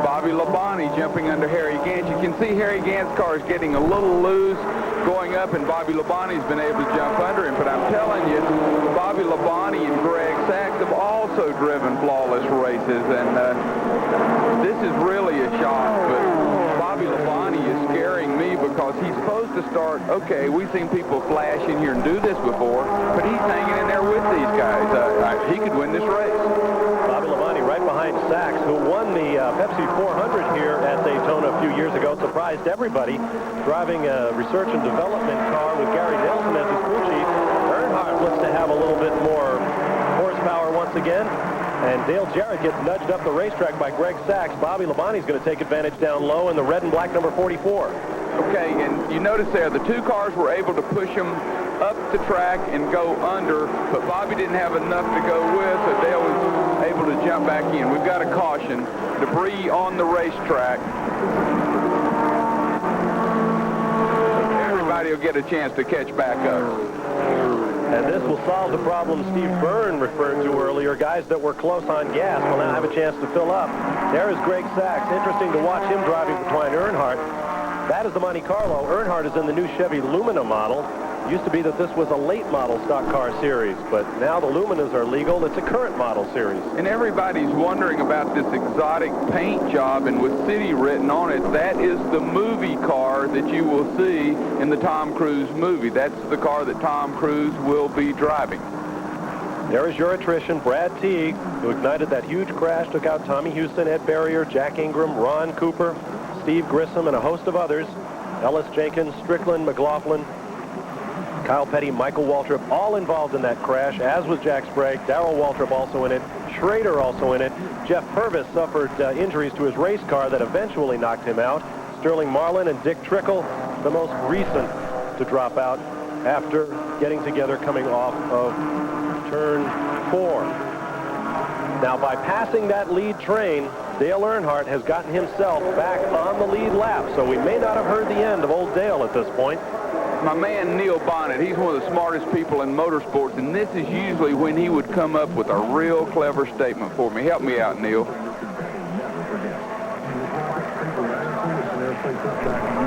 Bobby Labonte jumping under Harry Gant. You can see Harry Gant's car is getting a little loose going up, and Bobby Labonte's been able to jump under him. But I'm telling you, Bobby Labonte and Greg Sachs have also driven flawless races, and this is really a shock. But Bobby Labonte is scaring me because he's supposed to start, okay, we've seen people flash in here and do this before, but he's hanging in there with these guys. He could win this race. Bobby Labonte right behind Sachs, who won the Pepsi 400 here at Daytona a few years ago. Surprised everybody, driving a research and development car with Gary Nelson as his crew chief. Earnhardt looks to have a little bit more horsepower once again. And Dale Jarrett gets nudged up the racetrack by Greg Sachs. Bobby Labonte's going to take advantage down low in the red and black number 44. Okay, and you notice there, the two cars were able to push him up the track and go under, but Bobby didn't have enough to go with, so Dale was able to jump back in. We've got a caution. Debris on the racetrack. Everybody will get a chance to catch back up. And this will solve the problem Steve Byrne referred to earlier. Guys that were close on gas will now have a chance to fill up. There is Greg Sachs. Interesting to watch him driving behind Earnhardt. That is the Monte Carlo. Earnhardt is in the new Chevy Lumina model. It used to be that this was a late model stock car series, but now the Luminas are legal. It's a current model series. And everybody's wondering about this exotic paint job, and with City written on it, that is the movie car that you will see in the Tom Cruise movie. That's the car that Tom Cruise will be driving. There is your attrition, Brad Teague, who ignited that huge crash, took out Tommy Houston, Ed Barrier, Jack Ingram, Ron Cooper, Steve Grissom, and a host of others. Ellis Jenkins, Strickland, McLaughlin, Kyle Petty, Michael Waltrip, all involved in that crash, as was Jack Sprague. Darrell Waltrip also in it. Schrader also in it. Jeff Purvis suffered injuries to his race car that eventually knocked him out. Sterling Marlin and Dick Trickle, the most recent to drop out after getting together coming off of turn 4. Now, by passing that lead train, Dale Earnhardt has gotten himself back on the lead lap, so we may not have heard the end of old Dale at this point. My man Neil Bonnet, he's one of the smartest people in motorsports, and this is usually when he would come up with a real clever statement for me. Help me out, Neil.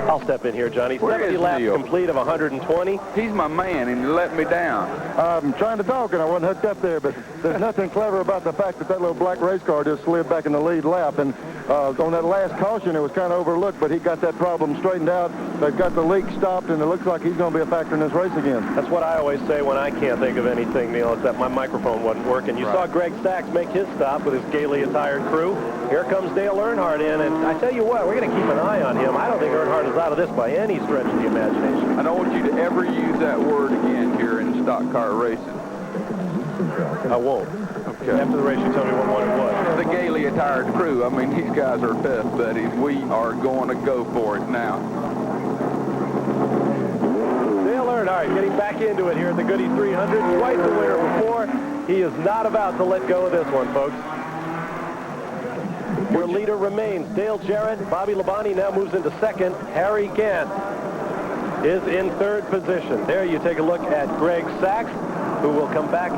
I'll step in here, Johnny. Where 70 is laps Neil? complete of 120. He's my man, and he let me down. I'm trying to talk, and I wasn't hooked up there, but there's nothing clever about the fact that that little black race car just slid back in the lead lap. And on that last caution, it was kind of overlooked, but he got that problem straightened out. They've got the leak stopped, and it looks like he's going to be a factor in this race again. That's what I always say when I can't think of anything, Neil, is that my microphone wasn't working. You saw Greg Sachs make his stop with his gaily attired crew. Here comes Dale Earnhardt in, and I tell you what, we're going to keep an eye on him. I don't think Earnhardt is out of this by any stretch of the imagination. I don't want you to ever use that word again here in stock car racing. I won't. Okay. After the race, you tell me what one it was. The gaily attired crew. I mean, these guys are tough, buddies. We are going to go for it now. Dale Earnhardt getting back into it here at the Goodys 300. Twice the winner before. He is not about to let go of this one, folks. Your leader remains Dale Jarrett. Bobby Labonte now moves into second. Harry Gant is in third position. There you take a look at Greg Sachs, who will come back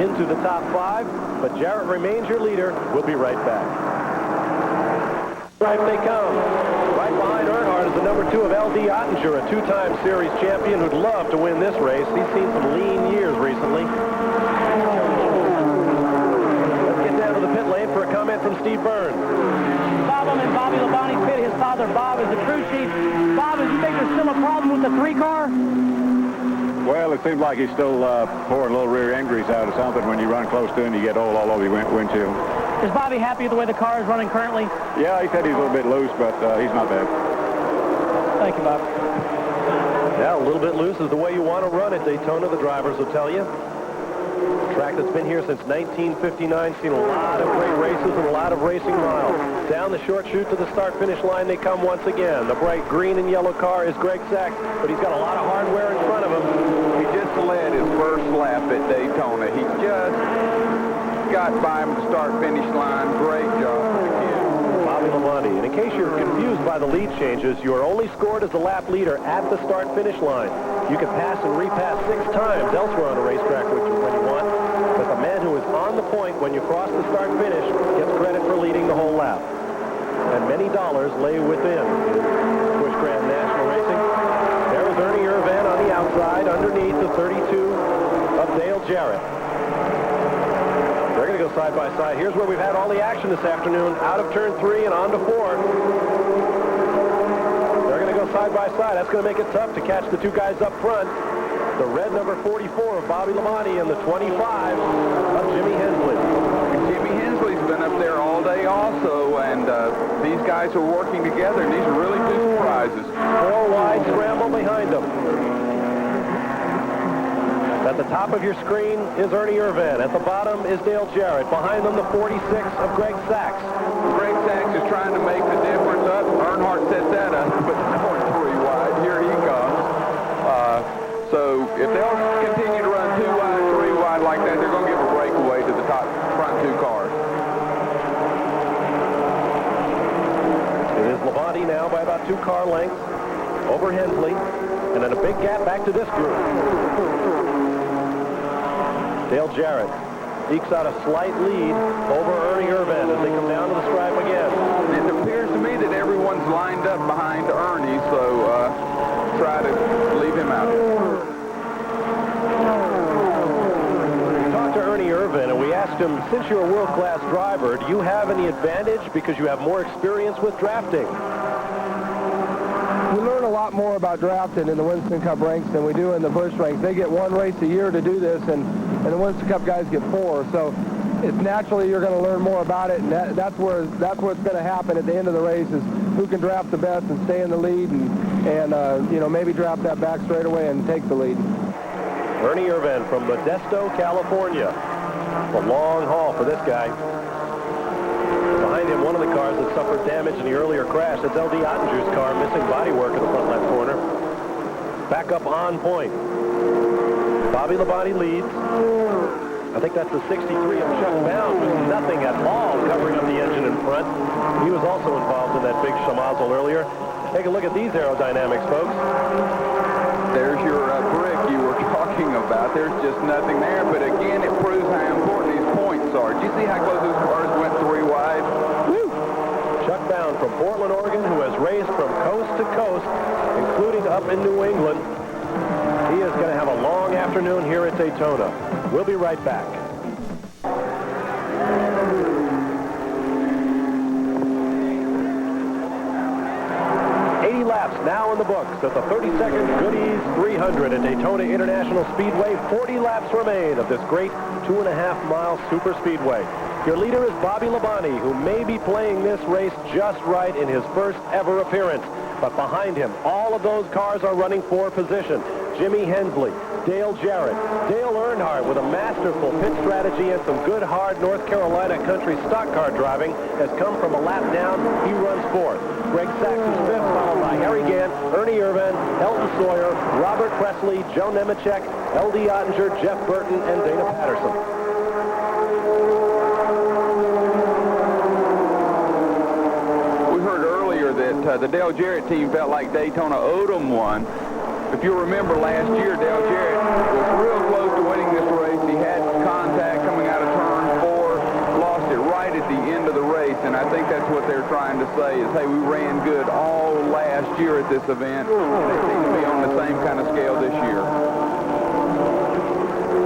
into the top 5. But Jarrett remains your leader. We'll be right back. Right they come. Right behind Earnhardt is the number 2 of L.D. Ottinger, a 2-time series champion who'd love to win this race. He's seen some lean years recently. Steve Burns. Bob, I'm in Bobby Labonte's pit. His father, Bob, is the crew chief. Bob, do you think there's still a problem with the 3-car? Well, it seems like he's still pouring little rear end grease out or something. When you run close to him, you get oil all over your windshield. Is Bobby happy with the way the car is running currently? Yeah, he said he's a little bit loose, but he's not bad. Thank you, Bob. Yeah, a little bit loose is the way you want to run at Daytona, the drivers will tell you. Track that's been here since 1959, seen a lot of great races and a lot of racing miles. Down the short chute to the start-finish line they come once again. The bright green and yellow car is Greg Sachs, but he's got a lot of hardware in front of him. He just led his first lap at Daytona. He just got by him at the start-finish line. Great job for the kid. Bobby Labonte. And in case you're confused by the lead changes, you are only scored as the lap leader at the start-finish line. You can pass and repass 6 times elsewhere on a racetrack when you want, but the man who is on the point when you cross the start-finish gets credit for leading the whole lap. And many dollars lay within Busch Grand National Racing. There is Ernie Irvan on the outside, underneath the 32 of Dale Jarrett. They're going to go side by side. Here's where we've had all the action this afternoon, out of turn 3 and on to 4. They're going to go side by side. That's going to make it tough to catch the 2 guys up front. The red number 44 of Bobby Labonte and the 25 of Jimmy Hensley. Jimmy Hensley's been up there all day also, and these guys are working together, and these are really 2 surprises. 4 wide scramble behind them. At the top of your screen is Ernie Irvan. At the bottom is Dale Jarrett. Behind them, the 46 of Greg Sachs. Greg Sachs is trying to make the difference up. Earnhardt set that up, but it's going 3 wide. Here he comes. So if they'll continue to run 2 wide, 3 wide like that, they're going to give a breakaway to the top front 2 cars. It is Labonte now by about 2 car lengths over Hensley, and then a big gap back to this group. Dale Jarrett ekes out a slight lead over Ernie Irvan as they come down to the stripe again. It appears to me that everyone's lined up behind Ernie, so try to leave him out here. We talked to Ernie Irvan, and we asked him, since you're a world-class driver, do you have any advantage because you have more experience with drafting? We learn a lot more about drafting in the Winston Cup ranks than we do in the Busch ranks. They get 1 race a year to do this, and the Winston Cup guys get 4. So it's naturally you're going to learn more about it, and that's what's going to happen at the end of the race is who can draft the best and stay in the lead and you know, maybe draft that back straightaway and take the lead. Ernie Irvan from Modesto, California. It's a long haul for this guy. Behind him, one of the cars that suffered damage in the earlier crash. That's L.D. Ottinger's car, missing bodywork in the front left corner. Back up on point. Bobby Labonte leads. I think that's the 63 of Chuck Bound, with nothing at all covering up the engine in front. He was also involved in that big schmozzle earlier. Take a look at these aerodynamics, folks. There's your brick you were talking about. There's just nothing there, but again, it proves how important these points are. Did you see how close those cars went 3 wide? Woo! Chuck Bound from Portland, Oregon, who has raced from coast to coast, including up in New England. He is going to have a long afternoon here at Daytona. We'll be right back. 80 laps now in the books at the 32nd Goodys 300 at Daytona International Speedway. 40 laps remain of this great 2.5-mile super speedway. Your leader is Bobby Labonte, who may be playing this race just right in his first ever appearance. But behind him, all of those cars are running for position. Jimmy Hensley, Dale Jarrett, Dale Earnhardt with a masterful pit strategy and some good, hard North Carolina country stock car driving has come from a lap down. He runs 4th. Greg Sachs is 5th, followed by Harry Gant, Ernie Irvan, Elton Sawyer, Robert Presley, Joe Nemechek, L.D. Ottinger, Jeff Burton, and Dana Patterson. That the Dale Jarrett team felt like Daytona owed them one. If you remember last year, Dale Jarrett was real close to winning this race. He had contact coming out of turn 4, lost it right at the end of the race, and I think that's what they're trying to say is, hey, we ran good all last year at this event, and they seem to be on the same kind of scale this year.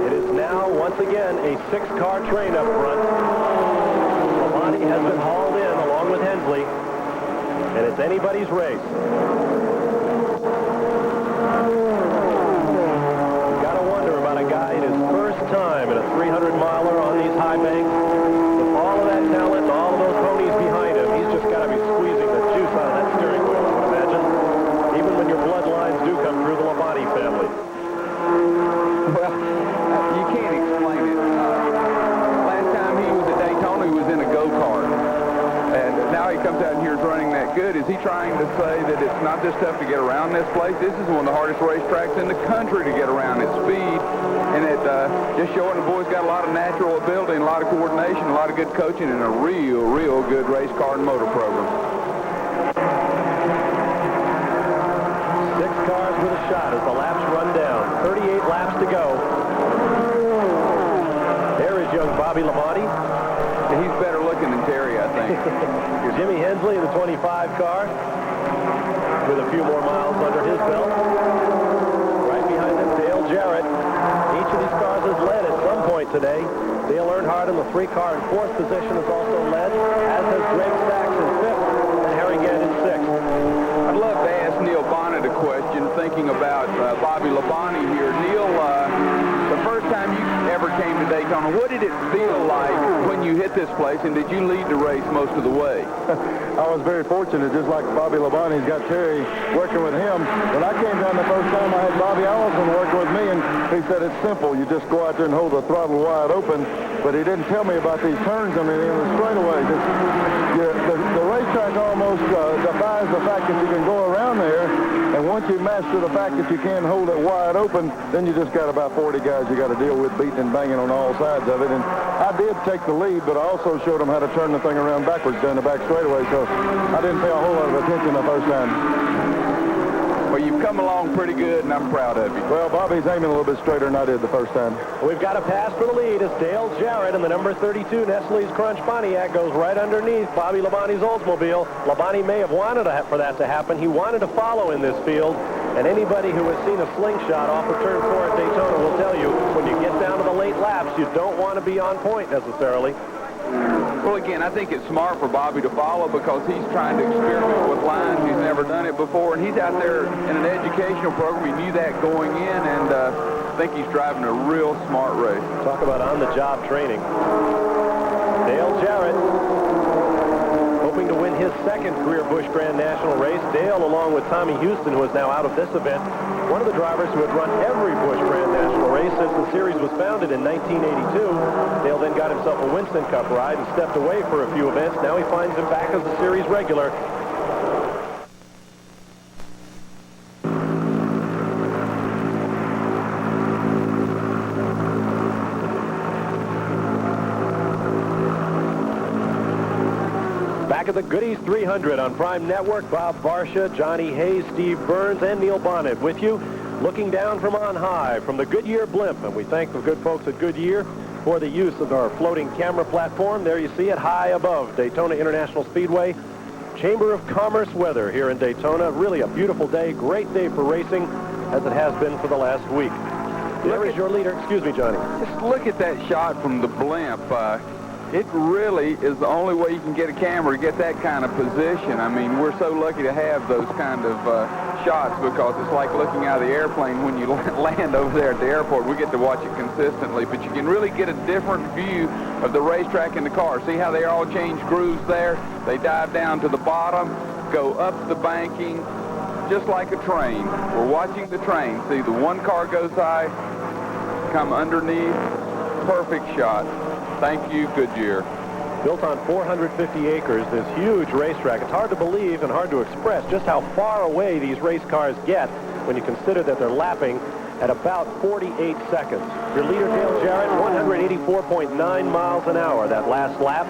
It is now, once again, a 6-car train up front. Labonte has been hauled in along with Hensley, and it's anybody's race. You've got to wonder about a guy in his first time in a 300-miler on these high banks. With all of that talent, all of those ponies behind him, he's just got to be squeezing the juice out of that steering wheel, I would imagine. Even when your bloodlines do come through the Labonte family. Well, you can't explain it. Last time he was at Daytona, he was in a go-kart. And now he comes out here running that good. Is he trying to say that it's not just tough to get around this place? This is one of the hardest racetracks in the country to get around at speed. And it just showing the boys got a lot of natural ability and a lot of coordination, a lot of good coaching, and a real good race car and motor program. 6 cars with a shot as the laps run down. 38 laps to go. There is young Bobby Labonte. He's better looking than Terry, I think. Here's Jimmy Hensley in the 25 car with a few more miles under his belt. Right behind him, Dale Jarrett. Each of these cars has led at some point today. Dale Earnhardt in the 3-car in 4th position has also led, as has Greg Sachs in 5th and Harry Gant in 6th. I'd love to ask Neil Bonnet a question thinking about Bobby Labonte here. Neil, the first time you ever came to Daytona, what did it feel like when you hit this place, and did you lead the race most of the way? I was very fortunate, just like Bobby Labonte's got Terry working with him. When I came down the first time, I had Bobby Allison working with me, and he said it's simple. You just go out there and hold the throttle wide open. But he didn't tell me about these turns on the end of the straightaway. The racetrack almost defies the fact that you can go around there, and once you master the fact that you can hold it wide open, then you just got about 40 guys you got to deal with beating and banging on all sides of it. And I did take the lead, but I also showed them how to turn the thing around backwards down the back straightaway, so I didn't pay a whole lot of attention the first time. Well, you've come along pretty good, and I'm proud of you. Well, Bobby's aiming a little bit straighter than I did the first time. We've got a pass for the lead as Dale Jarrett in the number 32 Nestle's Crunch Pontiac goes right underneath Bobby Labonte's Oldsmobile. Labonte may have wanted for that to happen. He wanted to follow in this field, and anybody who has seen a slingshot off of turn 4 at Daytona will tell you when you get down to the late laps, you don't want to be on point necessarily. Well, again, I think it's smart for Bobby to follow because he's trying to experiment with lines. He's never done it before, and he's out there in an educational program. He knew that going in, and I think he's driving a real smart race. Talk about on-the-job training. Dale Jarrett hoping to win his second career Busch Grand National race. Dale, along with Tommy Houston, who is now out of this event, one of the drivers who had run every Busch Grand National race since the series was founded in 1982. Dale then got himself a Winston Cup ride and stepped away for a few events. Now he finds him back as a series regular. Back at the Goodys 300 on Prime Network, Bob Varsha, Johnny Hayes, Steve Burns, and Neil Bonnet with you, looking down from on high from the Goodyear blimp. And we thank the good folks at Goodyear for the use of our floating camera platform. There you see it high above Daytona International Speedway. Chamber of Commerce weather here in Daytona. Really a beautiful day, great day for racing, as it has been for the last week. There is your leader. Excuse me, Johnny. Just look at that shot from the blimp. It really is the only way you can get a camera to get that kind of position. I mean, we're so lucky to have those kind of shots because it's like looking out of the airplane when you land over there at the airport. We get to watch it consistently, but you can really get a different view of the racetrack in the car. See how they all change grooves there? They dive down to the bottom, go up the banking, just like a train. We're watching the train. See, the one car goes high, come underneath, perfect shot. Thank you, Goodyear. Built on 450 acres, this huge racetrack. It's hard to believe and hard to express just how far away these race cars get when you consider that they're lapping at about 48 seconds. Your leader, Dale Jarrett, 184.9 miles an hour that last lap.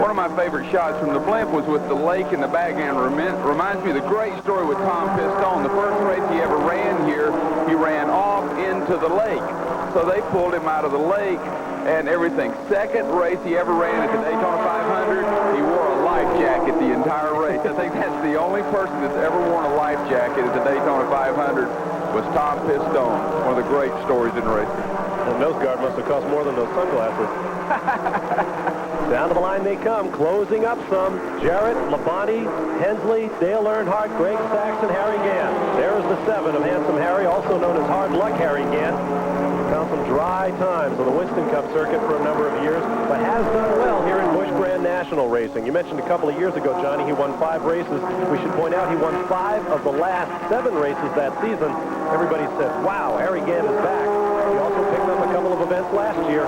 One of my favorite shots from the blimp was with the lake in the background. Reminds me of the great story with Tom Pistone. The first race he ever ran here, he ran off into the lake. So they pulled him out of the lake and everything. Second race he ever ran at the Daytona 500, he wore a life jacket the entire race. I think that's the only person that's ever worn a life jacket at the Daytona 500 was Tom Pistone. One of the great stories in racing. The nose guard must have cost more than those sunglasses. Down to the line they come, closing up some. Jarrett, Labonte, Hensley, Dale Earnhardt, Greg Sachs, and Harry Gant. There's the 7 of Handsome Harry, also known as Hard Luck Harry Gant. Found some dry times on the Winston Cup circuit for a number of years, but has done well here in Busch Grand National Racing. You mentioned a couple of years ago, Johnny, he won 5 races. We should point out he won 5 of the last 7 races that season. Everybody said, wow, Harry Gant is back. He also picked up a couple of events last year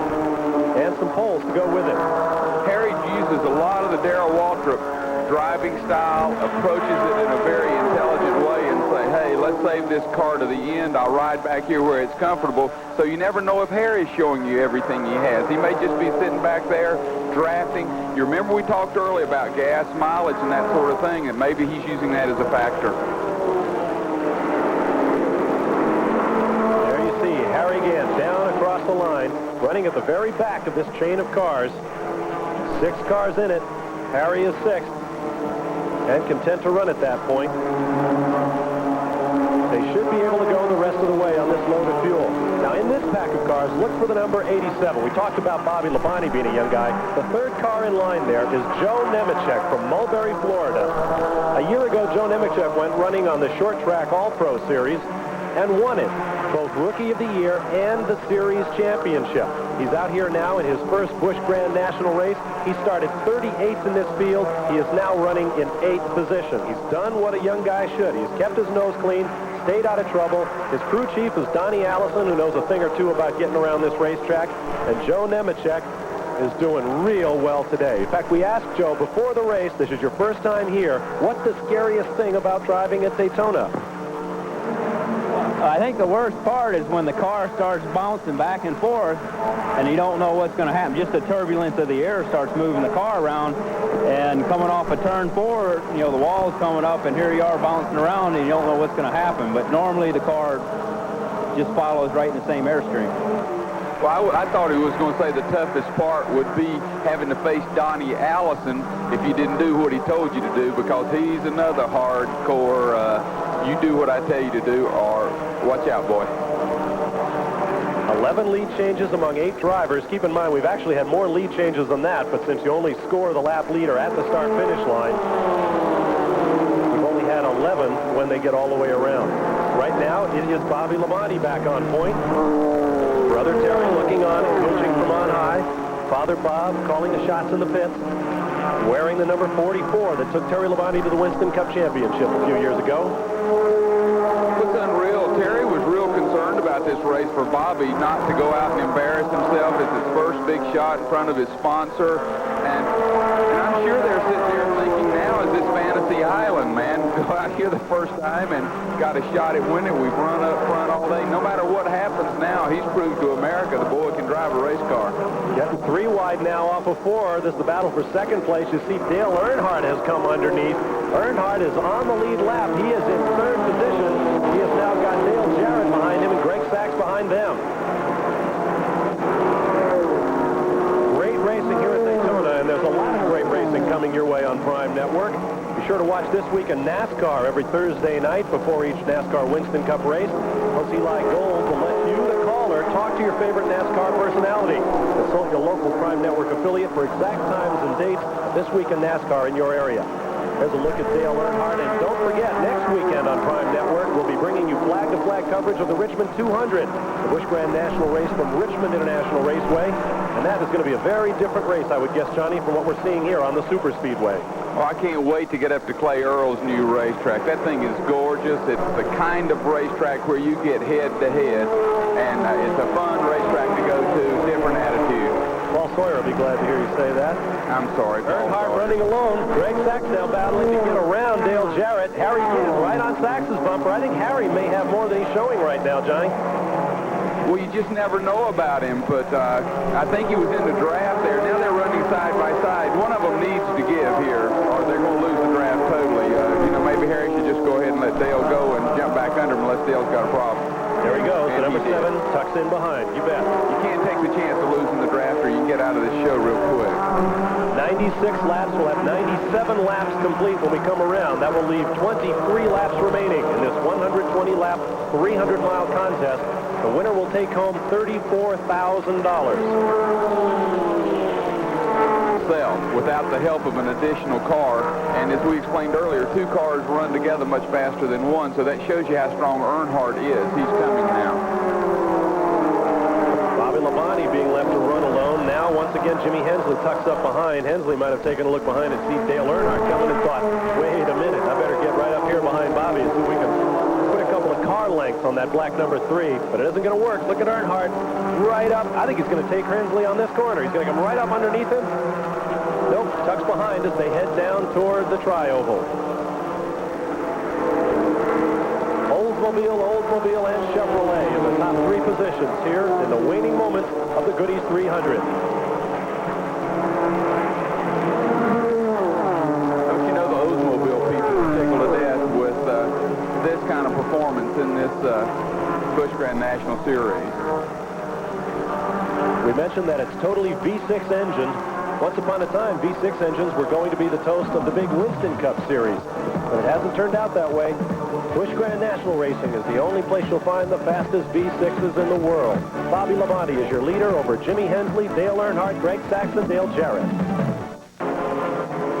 and some poles to go with it. Harry uses a lot of the Darrell Waltrip driving style, approaches it in a very intelligent way and say, hey, let's save this car to the end. I'll ride back here where it's comfortable. So you never know if Harry's showing you everything he has. He may just be sitting back there drafting. You remember we talked earlier about gas mileage and that sort of thing, and maybe he's using that as a factor. There you see Harry Gant down across the line, running at the very back of this chain of cars. 6 cars in it. Harry is 6th and content to run at that point. They should be able to go the rest of the way on this load of fuel. Now, in this pack of cars, look for the number 87. We talked about Bobby Labonte being a young guy. The 3rd car in line there is Joe Nemechek from Mulberry, Florida. A year ago, Joe Nemechek went running on the short track All-Pro Series and won it, both Rookie of the Year and the Series Championship. He's out here now in his first Busch Grand National race. He started 38th in this field. He is now running in 8th position. He's done what a young guy should. He's kept his nose clean, stayed out of trouble. His crew chief is Donnie Allison, who knows a thing or two about getting around this racetrack. And Joe Nemechek is doing real well today. In fact, we asked Joe before the race, this is your first time here, what's the scariest thing about driving at Daytona? I think the worst part is when the car starts bouncing back and forth and you don't know what's going to happen. Just the turbulence of the air starts moving the car around, and coming off of turn 4, you know, the wall's coming up and here you are bouncing around and you don't know what's going to happen. But normally the car just follows right in the same airstream. Well, I thought he was going to say the toughest part would be having to face Donnie Allison if you didn't do what he told you to do, because he's another hardcore, you do what I tell you to do, or watch out, boy. 11 lead changes among 8 drivers. Keep in mind, we've actually had more lead changes than that, but since you only score the lap leader at the start-finish line, we've only had 11 when they get all the way around. Right now, it is Bobby Labonte back on point. Brother Terry looking on and coaching from on high. Father Bob calling the shots in the pits, wearing the number 44 that took Terry Labonte to the Winston Cup Championship a few years ago. It's unreal. Terry was real concerned about this race for Bobby not to go out and embarrass himself. It's his first big shot in front of his sponsor. And I'm sure they're sitting there thinking, now is this Fantasy Island, man. Go out here the first time and got a shot at winning. We've run up front all day. No matter what happens now, he's proved to America the boy can drive a race car. Getting 3 wide now off of 4. This is the battle for second place. You see Dale Earnhardt has come underneath. Earnhardt is on the lead lap. He is in 3rd position. He has now got Dale Jarrett behind him and Greg Sachs behind them. Great racing here at Daytona, and there's a lot of great racing coming your way on Prime Network. Be sure to watch This Week in NASCAR every Thursday night before each NASCAR Winston Cup race. Plus, Eli Gold will let you, the caller, talk to your favorite NASCAR personality. Consult your local Prime Network affiliate for exact times and dates This Week in NASCAR in your area. There's a look at Dale Earnhardt, and don't forget, next weekend on Prime Network, we'll be bringing you flag-to-flag coverage of the Richmond 200, the Busch Grand National race from Richmond International Raceway, and that is going to be a very different race, I would guess, Johnny, from what we're seeing here on the Super Speedway. Oh, I can't wait to get up to Clay Earl's new racetrack. That thing is gorgeous. It's the kind of racetrack where you get head-to-head, and it's a fun racetrack to go to, different attitude. Paul Sawyer will be glad to hear you say that. I'm sorry, Paul Earnhardt Sawyer. running alone. Greg Sachs now battling to get around Dale Jarrett. Harry is right on Sachs's bumper. I think Harry may have more than he's showing right now, Johnny. Well, you just never know about him, but I think he was in the draft there. Now they're running side by side. One of them needs to give here, or they're going to lose the draft totally. Maybe Harry should just go ahead and let Dale go and jump back under him unless Dale's got a problem. There he goes. The number 7 tucks in behind. You bet. You can't take the chance of losing the draft, or you can get out of this show real quick. 96 laps. We'll have 97 laps complete when we come around. That will leave 23 laps remaining in this 120-lap, 300-mile contest. The The winner will take home $34,000. Without the help of an additional car. And as we explained earlier, 2 cars run together much faster than one, so that shows you how strong Earnhardt is. He's coming now. Bobby Labonte being left to run alone. Now, once again, Jimmy Hensley tucks up behind. Hensley might have taken a look behind and seen Dale Earnhardt coming and thought, wait a minute, I better get right up here behind Bobby and see if we can put a couple of car lengths on that black number 3. But it isn't going to work. Look at Earnhardt right up. I think he's going to take Hensley on this corner. He's going to come right up underneath him. Nope, tucks behind as they head down toward the tri-oval. Oldsmobile, and Chevrolet in the top 3 positions here in the waning moments of the Goodys 300. Don't you know the Oldsmobile people are tickled to death with this kind of performance in this Busch Grand National Series. We mentioned that it's totally V6 engine. Once upon a time, V6 engines were going to be the toast of the big Winston Cup Series, but it hasn't turned out that way. Busch Grand National Racing is the only place you'll find the fastest V6s in the world. Bobby Labonte is your leader over Jimmy Hensley, Dale Earnhardt, Greg Sachs, and Dale Jarrett.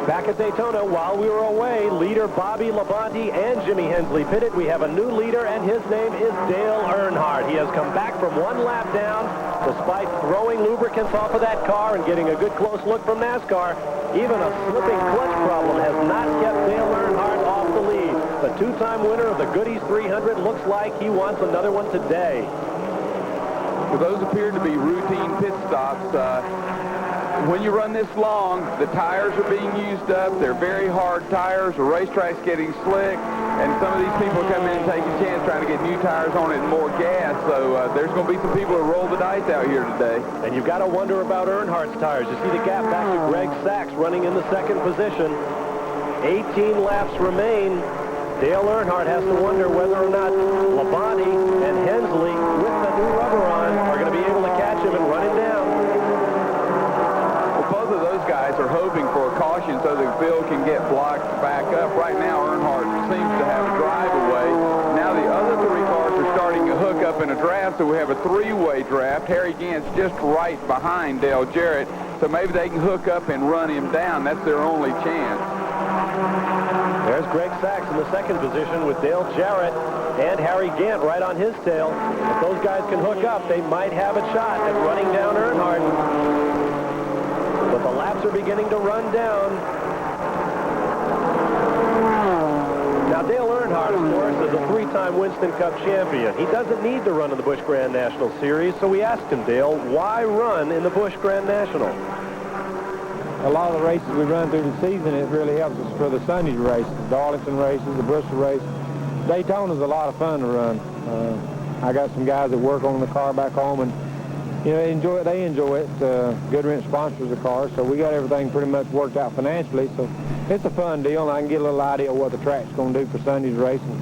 Back at Daytona, while we were away, leader Bobby Labonte and Jimmy Hensley pitted. We have a new leader, and his name is Dale Earnhardt. He has come back from 1 lap down, despite throwing lubricants off of that car and getting a good close look from NASCAR. Even a slipping clutch problem has not kept Dale Earnhardt off the lead. The 2-time winner of the Goodys 300 looks like he wants another one today. Well, those appear to be routine pit stops. When you run this long, the tires are being used up. They're very hard tires. The racetrack's getting slick, and some of these people come in and take a chance trying to get new tires on it and more gas. So there's going to be some people who roll the dice out here today. And you've got to wonder about Earnhardt's tires. You see the gap back to Greg Sachs running in the 2nd position. 18 laps remain. Dale Earnhardt has to wonder whether or not Labonte and Hensley, with the new rubber on, are going to be able to catch him and run him down. Both of those guys are hoping for a caution so the field can get blocked back up. Right now, Earnhardt seems to have a drive away. Now the other 3 cars are starting to hook up in a draft, so we have a 3-way draft. Harry Gant's just right behind Dale Jarrett, so maybe they can hook up and run him down. That's their only chance. There's Greg Sachs in the 2nd position with Dale Jarrett and Harry Gant right on his tail. If those guys can hook up, they might have a shot at running down Earnhardt. But the laps are beginning to run down. Now, Dale Earnhardt, of course, is a 3-time Winston Cup champion. He doesn't need to run in the Busch Grand National Series, so we asked him, Dale, why run in the Busch Grand National? A lot of the races we run through the season, it really helps us for the Sunday races, the Darlington races, the Bristol race. Daytona's a lot of fun to run. I got some guys that work on the car back home, and you know, they enjoy it. Goodrich sponsors the car, so we got everything pretty much worked out financially. So it's a fun deal, and I can get a little idea of what the track's going to do for Sunday's race. And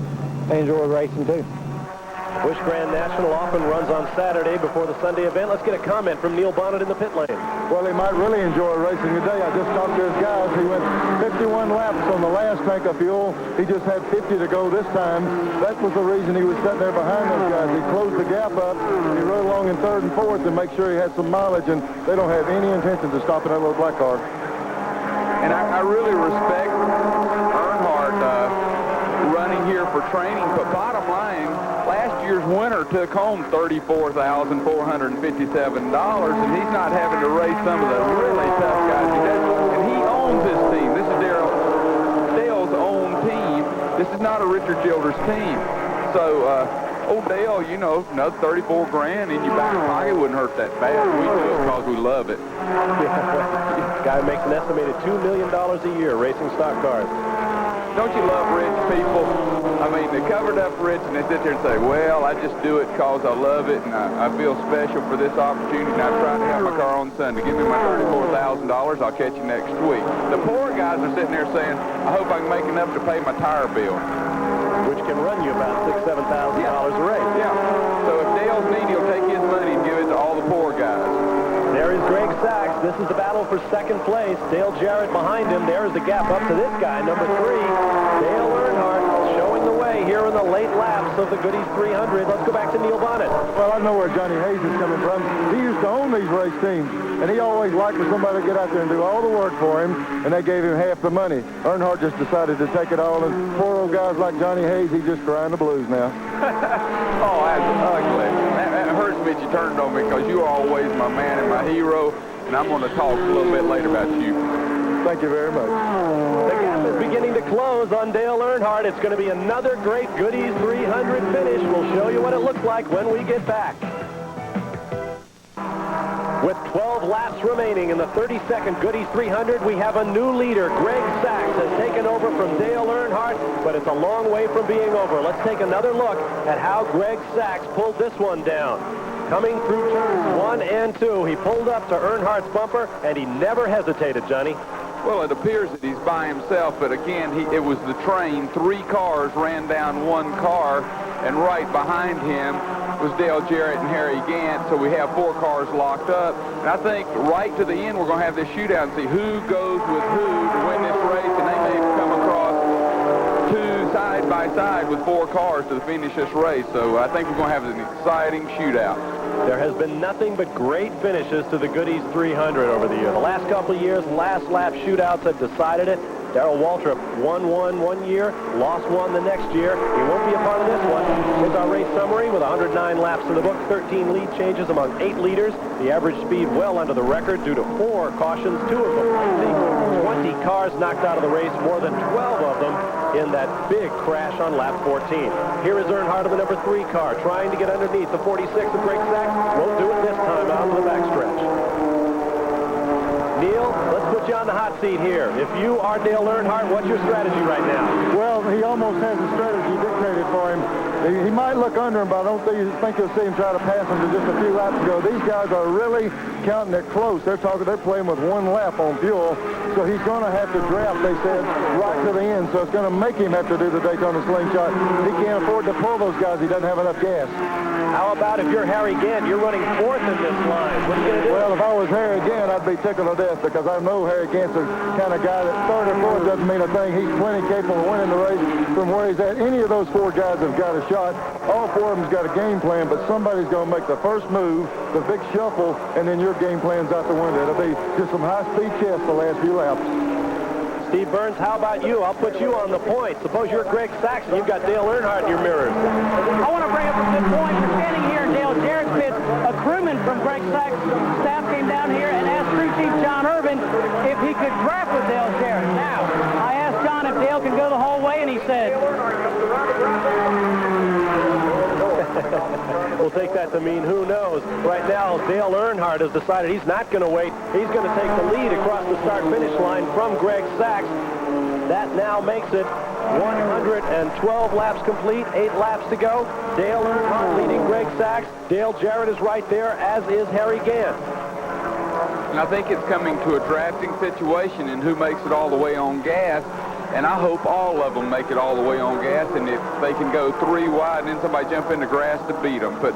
they enjoy racing too. Busch Grand National often runs on Saturday before the Sunday event. Let's get a comment from Neil Bonnet in the pit lane. Well, he might really enjoy racing today. I just talked to his guys. He went 51 laps on the last tank of fuel. He just had 50 to go this time. That was the reason he was sitting there behind those guys. He closed the gap up. He rode along in 3rd and 4th to make sure he had some mileage, and they don't have any intention to stop in that little black car. And I really respect Earnhardt running here for training, but bottom line, last year's winner took home $34,457, and he's not having to race some of the really tough guys. And he owns this team. This is Dale's own team. This is not a Richard Childress team. So, old Dale, you know, another 34 grand in your back pocket wouldn't hurt that bad. We do it because we love it. Guy makes an estimated $2 million a year racing stock cars. Don't you love rich people? I mean, they covered up rich, and they sit there and say, well, I just do it because I love it, and I feel special for this opportunity, and I try to have my car on Sunday. Give me my $34,000. I'll catch you next week. The poor guys are sitting there saying, I hope I can make enough to pay my tire bill. Which can run you about $6,000, $7,000 a race. Yeah. So if Dale's needy, he'll take his money and give it to all the poor guys. There is Greg Sachs. This is the battle for 2nd place. Dale Jarrett behind him. There is the gap up to this guy, number 3. Dale Earnhardt showing the way here in the late laps of the Goodys 300. Let's go back to Neil Bonnet. Well, I know where Johnny Hayes is coming from. He used to own these race teams, and he always liked for somebody to get out there and do all the work for him, and they gave him half the money. Earnhardt just decided to take it all, and poor old guys like Johnny Hayes, he's just crying the blues now. Oh, that's ugly. That hurts me that you turned on me because you are always my man and my hero, and I'm going to talk a little bit later about you. Thank you very much. The gap is beginning to close on Dale Earnhardt. It's going to be another great Goodys 300 finish. We'll show you what it looks like when we get back. With 12 laps remaining in the 32nd Goodys 300, we have a new leader. Greg Sachs has taken over from Dale Earnhardt, but it's a long way from being over. Let's take another look at how Greg Sachs pulled this one down. Coming through turns 1 and 2, he pulled up to Earnhardt's bumper, and he never hesitated, Johnny. Well, it appears that he's by himself, but again, it was the train. 3 cars ran down 1 car, and right behind him was Dale Jarrett and Harry Gant, so we have 4 cars locked up. And I think right to the end, we're going to have this shootout and see who goes with who to win this race, and they may come across 2 side by side with 4 cars to finish this race. So I think we're going to have an exciting shootout. There has been nothing but great finishes to the Goodys 300 over the year. The last couple of years, last lap shootouts have decided it. Darrell Waltrip won one year, lost one the next year. He won't be a part of this one. Here's our race summary with 109 laps to the book, 13 lead changes among 8 leaders. The average speed well under the record due to 4 cautions, 2 of them lengthy. 20 cars knocked out of the race, more than 12 of them in that big crash on lap 14. Here is Earnhardt of the number 3 car, trying to get underneath the 46 of Greg Sachs. Won't do it this time out of the backstretch. Neil, let's put you on the hot seat here. If you are Dale Earnhardt, what's your strategy right now? Well, he almost has the strategy dictated for him. He might look under him, but I don't think you'll see him try to pass him to just a few laps ago. These guys are really counting it close. They're playing with 1 lap on fuel, so he's going to have to draft, they said, right to the end. So it's going to make him have to do the Daytona slingshot. He can't afford to pull those guys. He doesn't have enough gas. How about if you're Harry Gant? You're running 4th in this line. What are you going to do? Well, if I was Harry Gant, I'd be tickled to death because I know Harry Gant's the kind of guy that 3rd or 4th doesn't mean a thing. He's plenty capable of winning the race from where he's at. Any of those 4 guys have got a shot. All 4 of them's got a game plan, but somebody's going to make the first move, the big shuffle, and then your game plan's out the window. It'll be just some high-speed chess the last few laps. Steve Burns, how about you? I'll put you on the point. Suppose you're Greg Sachs and you've got Dale Earnhardt in your mirrors. I want to bring up a good point. We're standing here in Dale Jarrett's pit. A crewman from Greg Sachs' staff came down here and asked crew chief John Irvin if he could draft with Dale Jarrett. Now, I asked John if Dale can go the whole way, and he said... We'll take that to mean who knows. Right now, Dale Earnhardt has decided he's not going to wait. He's going to take the lead across the start-finish line from Greg Sachs. That now makes it 112 laps complete, 8 laps to go. Dale Earnhardt leading Greg Sachs. Dale Jarrett is right there, as is Harry Gant. And I think it's coming to a drafting situation and who makes it all the way on gas. And I hope all of them make it all the way on gas, and if they can go 3 wide and then somebody jump in the grass to beat them. But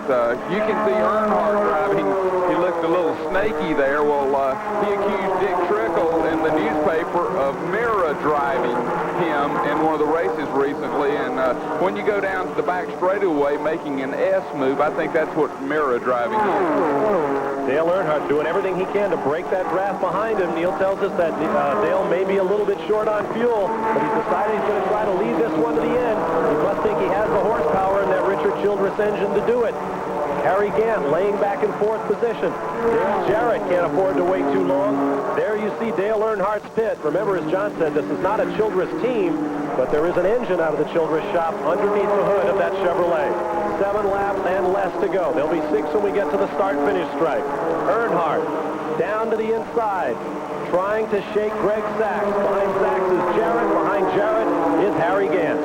you can see Earnhardt driving. He looked a little snaky there. Well, he accused Dick Trickle in the newspaper of mirror driving him in one of the races recently. And when you go down to the back straightaway making an S move, I think that's what mirror driving is. Dale Earnhardt doing everything he can to break that draft behind him. Neil tells us that Dale may be a little bit short on fuel, but he's decided he's going to try to lead this one to the end. He must think he has the horsepower in that Richard Childress engine to do it. Harry Gant laying back in 4th position. Dale Jarrett can't afford to wait too long. There you see Dale Earnhardt's pit. Remember, as John said, this is not a Childress team, but there is an engine out of the Childress shop underneath the hood of that Chevrolet. 7 laps and less to go. There'll be 6 when we get to the start-finish stripe. Earnhardt down to the inside, trying to shake Greg Sachs. Behind Sachs is Jarrett. Behind Jarrett is Harry Gant.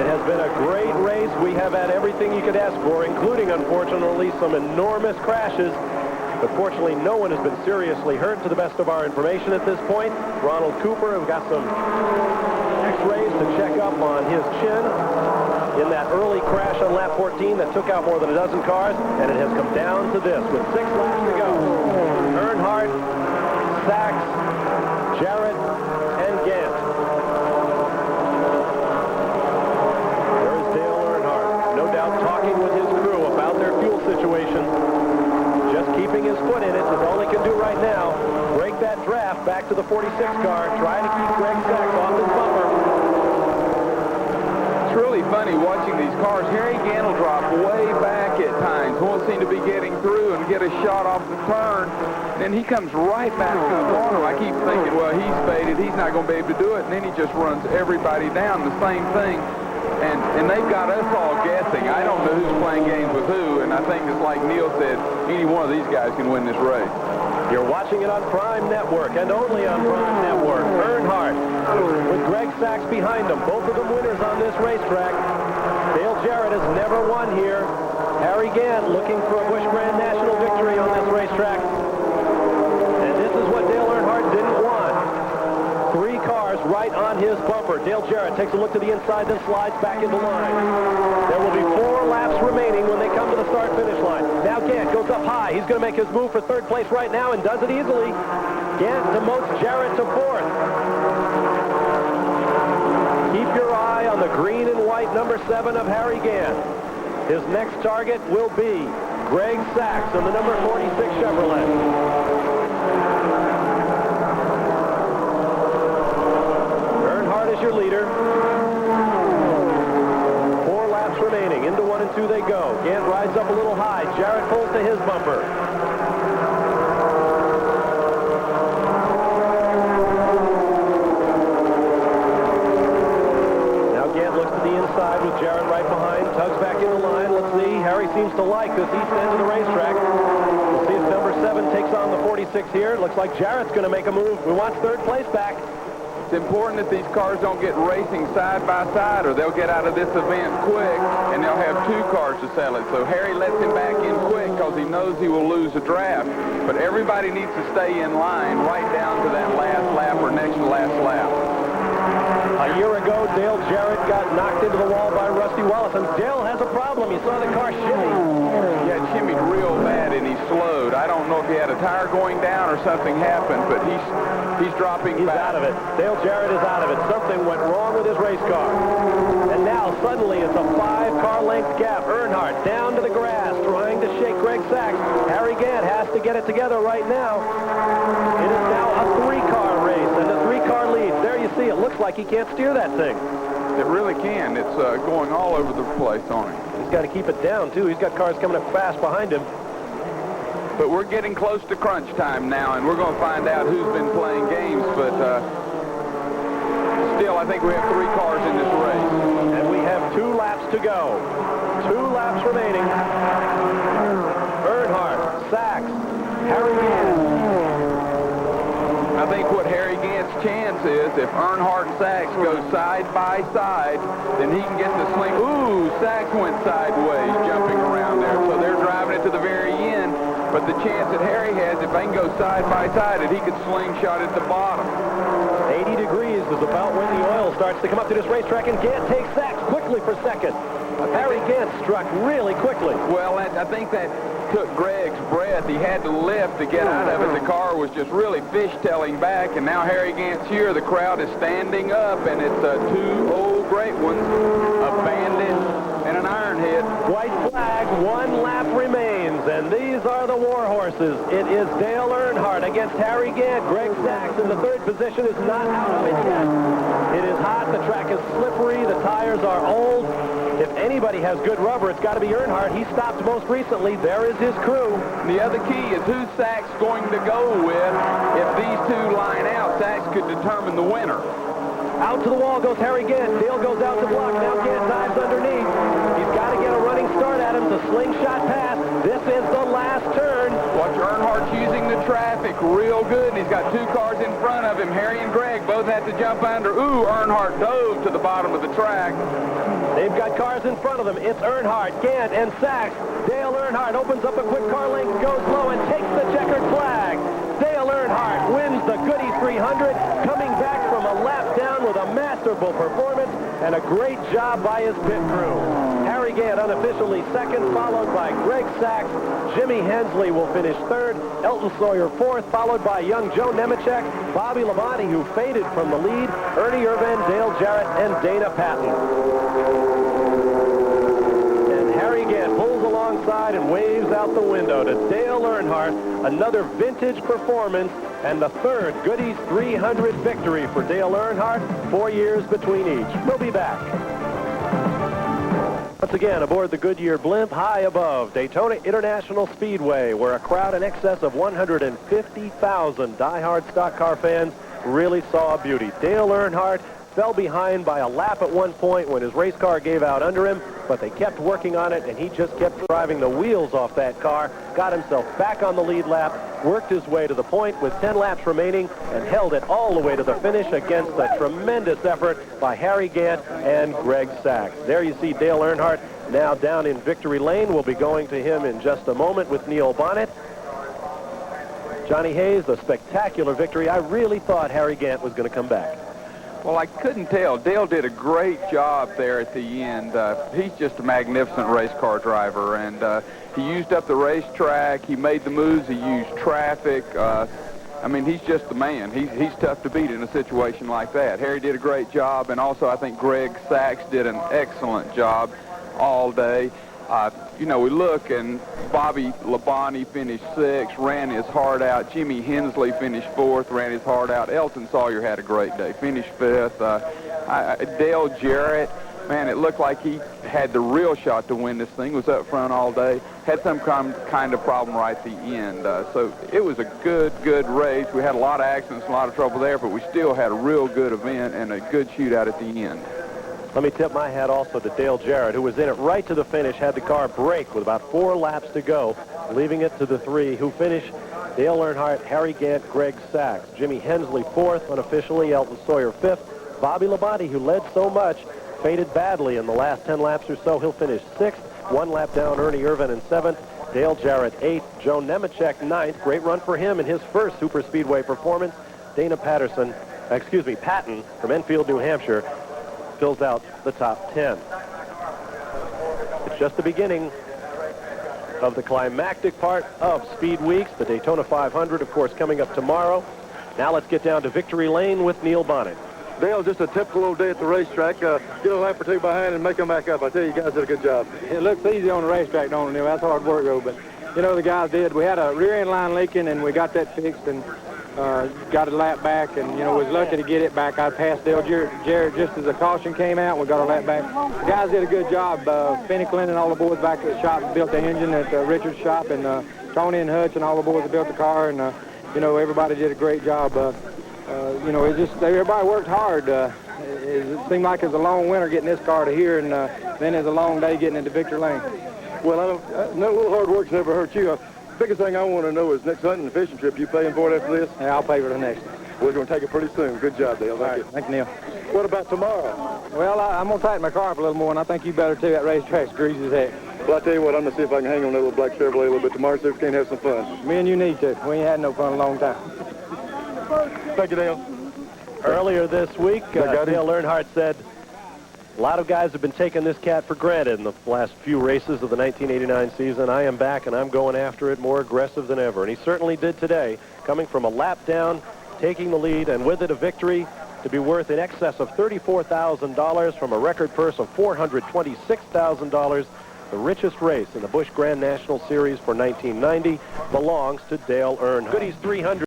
It has been a great race. We have had everything you could ask for, including, unfortunately, some enormous crashes. But fortunately, no one has been seriously hurt to the best of our information at this point. Ronald Cooper has got some X-rays to check up on his chin in that early crash on lap 14 that took out more than a dozen cars, and it has come down to this with 6 laps to go. Earnhardt, Sachs, Jarrett, and Gant. one in it, as all he can do right now. Break that draft back to the 46 car, trying to keep Greg Sachs off his bumper. It's really funny watching these cars. Harry Gant will drop way back at times. Won't seem to be getting through and get a shot off the turn. Then he comes right back up on him. I keep thinking, well, he's faded. He's not going to be able to do it. And then he just runs everybody down. The same thing. And they've got us all guessing. I don't know who's playing games with who. And I think it's like Neil said, any one of these guys can win this race. You're watching it on Prime Network, and only on Prime Network. Earnhardt with Greg Sachs behind him. Both of them winners on this racetrack. Dale Jarrett has never won here. Harry Gant looking for a Busch Grand National victory on this racetrack. And this is what Dale Earnhardt didn't want. 3 cars right on his bumper. Dale Jarrett takes a look to the inside, then slides back into line. There will be 4 laps remaining when they come to the start-finish line. Now Gant goes up high. He's going to make his move for 3rd place right now and does it easily. Gant demotes Jarrett to 4th. Keep your eye on the green and white number 7 of Harry Gant. His next target will be Greg Sachs in the number 46 Chevrolet. Is your leader. 4 laps remaining. Into 1 and 2 they go. Gant rides up a little high. Jarrett pulls to his bumper. Now Gant looks to the inside with Jarrett right behind. Tugs back in the line. Let's see. Harry seems to like this east end of the racetrack. We'll see if number 7 takes on the 46 here. It looks like Jarrett's going to make a move. We want 3rd place back. It's important that these cars don't get racing side by side or they'll get out of this event quick and they'll have 2 cars to settle it. So Harry lets him back in quick because he knows he will lose a draft. But everybody needs to stay in line right down to that last lap or next to last lap. A year ago, Dale Jarrett got knocked into the wall by Rusty Wallace, and Dale has a problem. You saw the car shimmy. Yeah, it shimmied real bad, and he slowed. I don't know if he had a tire going down or something happened, but he's dropping back. He's out of it. Dale Jarrett is out of it. Something went wrong with his race car. And now, suddenly, it's a 5-car length gap. Earnhardt down to the grass, trying to shake Greg Sachs. Harry Gant has to get it together right now. It is now a 3-car race, and a 3-car lead. There you see, it looks like he can't steer that thing. It really can. It's going all over the place on him. He's got to keep it down, too. He's got cars coming up fast behind him. But we're getting close to crunch time now, and we're going to find out who's been playing games. But still, I think we have 3 cars in this race. And we have 2 laps to go. 2 laps remaining. Earnhardt, Sachs, Harry Gant. I think what Harry Gant's chance is, if Earnhardt and Sachs go side by side, then he can get the sling. Ooh, Sachs went sideways, jumping around there. So they're driving it to the very end. But the chance that Harry has, if they can go side by side, that he could slingshot at the bottom. 80 degrees is about when the oil starts to come up to this racetrack, and Gant takes Sachs quickly for 2nd. Harry Gant struck really quickly. Well, I think that took Greg's breath. He had to lift to get out of it. The car was just really fishtailing back, and now Harry Gant's here. The crowd is standing up, and it's 2 old great ones, a Bandit and an Ironhead. White flag, 1 lap remains, and these are the war horses. It is Dale Earnhardt against Harry Gant. Greg Sachs in the 3rd position is not out of it yet. It is hot. The track is slippery. The tires are old. If anybody has good rubber, it's got to be Earnhardt. He stopped most recently. There is his crew. The other key is who's Sachs going to go with. If these 2 line out, Sachs could determine the winner. Out to the wall goes Harry Gant. Dale goes out to block. Now Gant dives underneath. He's got to get a running start at him to slingshot pass. This is the last turn. Watch Earnhardt's using the traffic real good, and he's got 2 cars in front of him. Harry and Greg both had to jump under. Ooh, Earnhardt dove to the bottom of the track. They've got cars in front of them. It's Earnhardt, Gant, and Sachs. Dale Earnhardt opens up a quick car length, goes low, and takes the checkered flag. Dale Earnhardt wins the Goodys 300, coming back from a lap down with a masterful performance and a great job by his pit crew. Harry Gant unofficially 2nd, followed by Greg Sachs. Jimmy Hensley will finish 3rd. Elton Sawyer 4th, followed by young Joe Nemechek, Bobby Labonte, who faded from the lead, Ernie Irvan, Dale Jarrett, and Dana Patton. And Harry Gant pulls alongside and waves out out the window to Dale Earnhardt. Another vintage performance and the third Goodys 300 victory for Dale Earnhardt. 4 years between each. We'll be back. Once again, aboard the Goodyear blimp, high above Daytona International Speedway, where a crowd in excess of 150,000 diehard stock car fans really saw a beauty. Dale Earnhardt fell behind by a lap at one point when his race car gave out under him, but they kept working on it, and he just kept driving the wheels off that car, got himself back on the lead lap, worked his way to the point with 10 laps remaining, and held it all the way to the finish against a tremendous effort by Harry Gant and Greg Sachs. There you see Dale Earnhardt now down in victory lane. We'll be going to him in just a moment with Neil Bonnet. Johnny Hayes, a spectacular victory. I really thought Harry Gant was going to come back. Well, I couldn't tell. Dale did a great job there at the end. He's just a magnificent race car driver, and he used up the racetrack. He made the moves. He used traffic. I mean, he's just the man. He's tough to beat in a situation like that. Harry did a great job, and also I think Greg Sachs did an excellent job all day. You know, we look, and Bobby Labonte finished 6th, ran his heart out. Jimmy Hensley finished 4th, ran his heart out. Elton Sawyer had a great day, finished 5th. Dale Jarrett, man, it looked like he had the real shot to win this thing, was up front all day, had some kind of problem right at the end. So it was a good race. We had a lot of accidents, a lot of trouble there, but we still had a real good event and a good shootout at the end. Let me tip my hat also to Dale Jarrett, who was in it right to the finish, had the car break with about 4 laps to go, leaving it to the 3 who finished: Dale Earnhardt, Harry Gant, Greg Sachs. Jimmy Hensley 4th unofficially, Elton Sawyer 5th. Bobby Labonte, who led so much, faded badly in the last 10 laps or so. He'll finish 6th. 1 lap down, Ernie Irvin in 7th. Dale Jarrett 8th. Joe Nemechek 9th. Great run for him in his first Super Speedway performance. Dana Patton from Enfield, New Hampshire, fills out the top 10. It's just the beginning of the climactic part of Speed Weeks. The Daytona 500, of course, coming up tomorrow. Now let's get down to victory lane with Neil Bonnet. Dale, just a typical little day at the racetrack. Get a lap or 2 behind and make them back up. I tell you, you guys did a good job. It looks easy on the racetrack, don't it, Neil? That's hard work, though. But, you know, the guys did. We had a rear end line leaking, and we got that fixed and got a lap back, and, you know, was lucky to get it back. I passed Dale Jarrett just as the caution came out. We got our lap back. The guys did a good job. Finnicklin and all the boys back at the shop built the engine at Richard's shop, and Tony and Hutch and all the boys that built the car, and, you know, everybody did a great job. You know, everybody worked hard. It seemed like it was a long winter getting this car to here, and then it was a long day getting into victory lane. Well, no little hard work's never hurt you. Biggest thing I want to know is next hunting and fishing trip, you paying for it after this? Yeah, I'll pay for the next one. We're going to take it pretty soon. Good job, Dale. Thank you. Thank you, Neil. What about tomorrow? Well, I'm going to tighten my car up a little more, and I think you better, too. That racetrack's greasy as heck. Well, I tell you what, I'm going to see if I can hang on that little black Chevrolet a little bit tomorrow, see if we can have some fun. Me and you need to. We ain't had no fun in a long time. Thank you, Dale. Earlier this week, Dale Earnhardt said, a lot of guys have been taking this cat for granted in the last few races of the 1989 season. I am back, and I'm going after it more aggressive than ever. And he certainly did today, coming from a lap down, taking the lead, and with it a victory to be worth in excess of $34,000 from a record purse of $426,000. The richest race in the Busch Grand National Series for 1990 belongs to Dale Earnhardt. Goodys 300.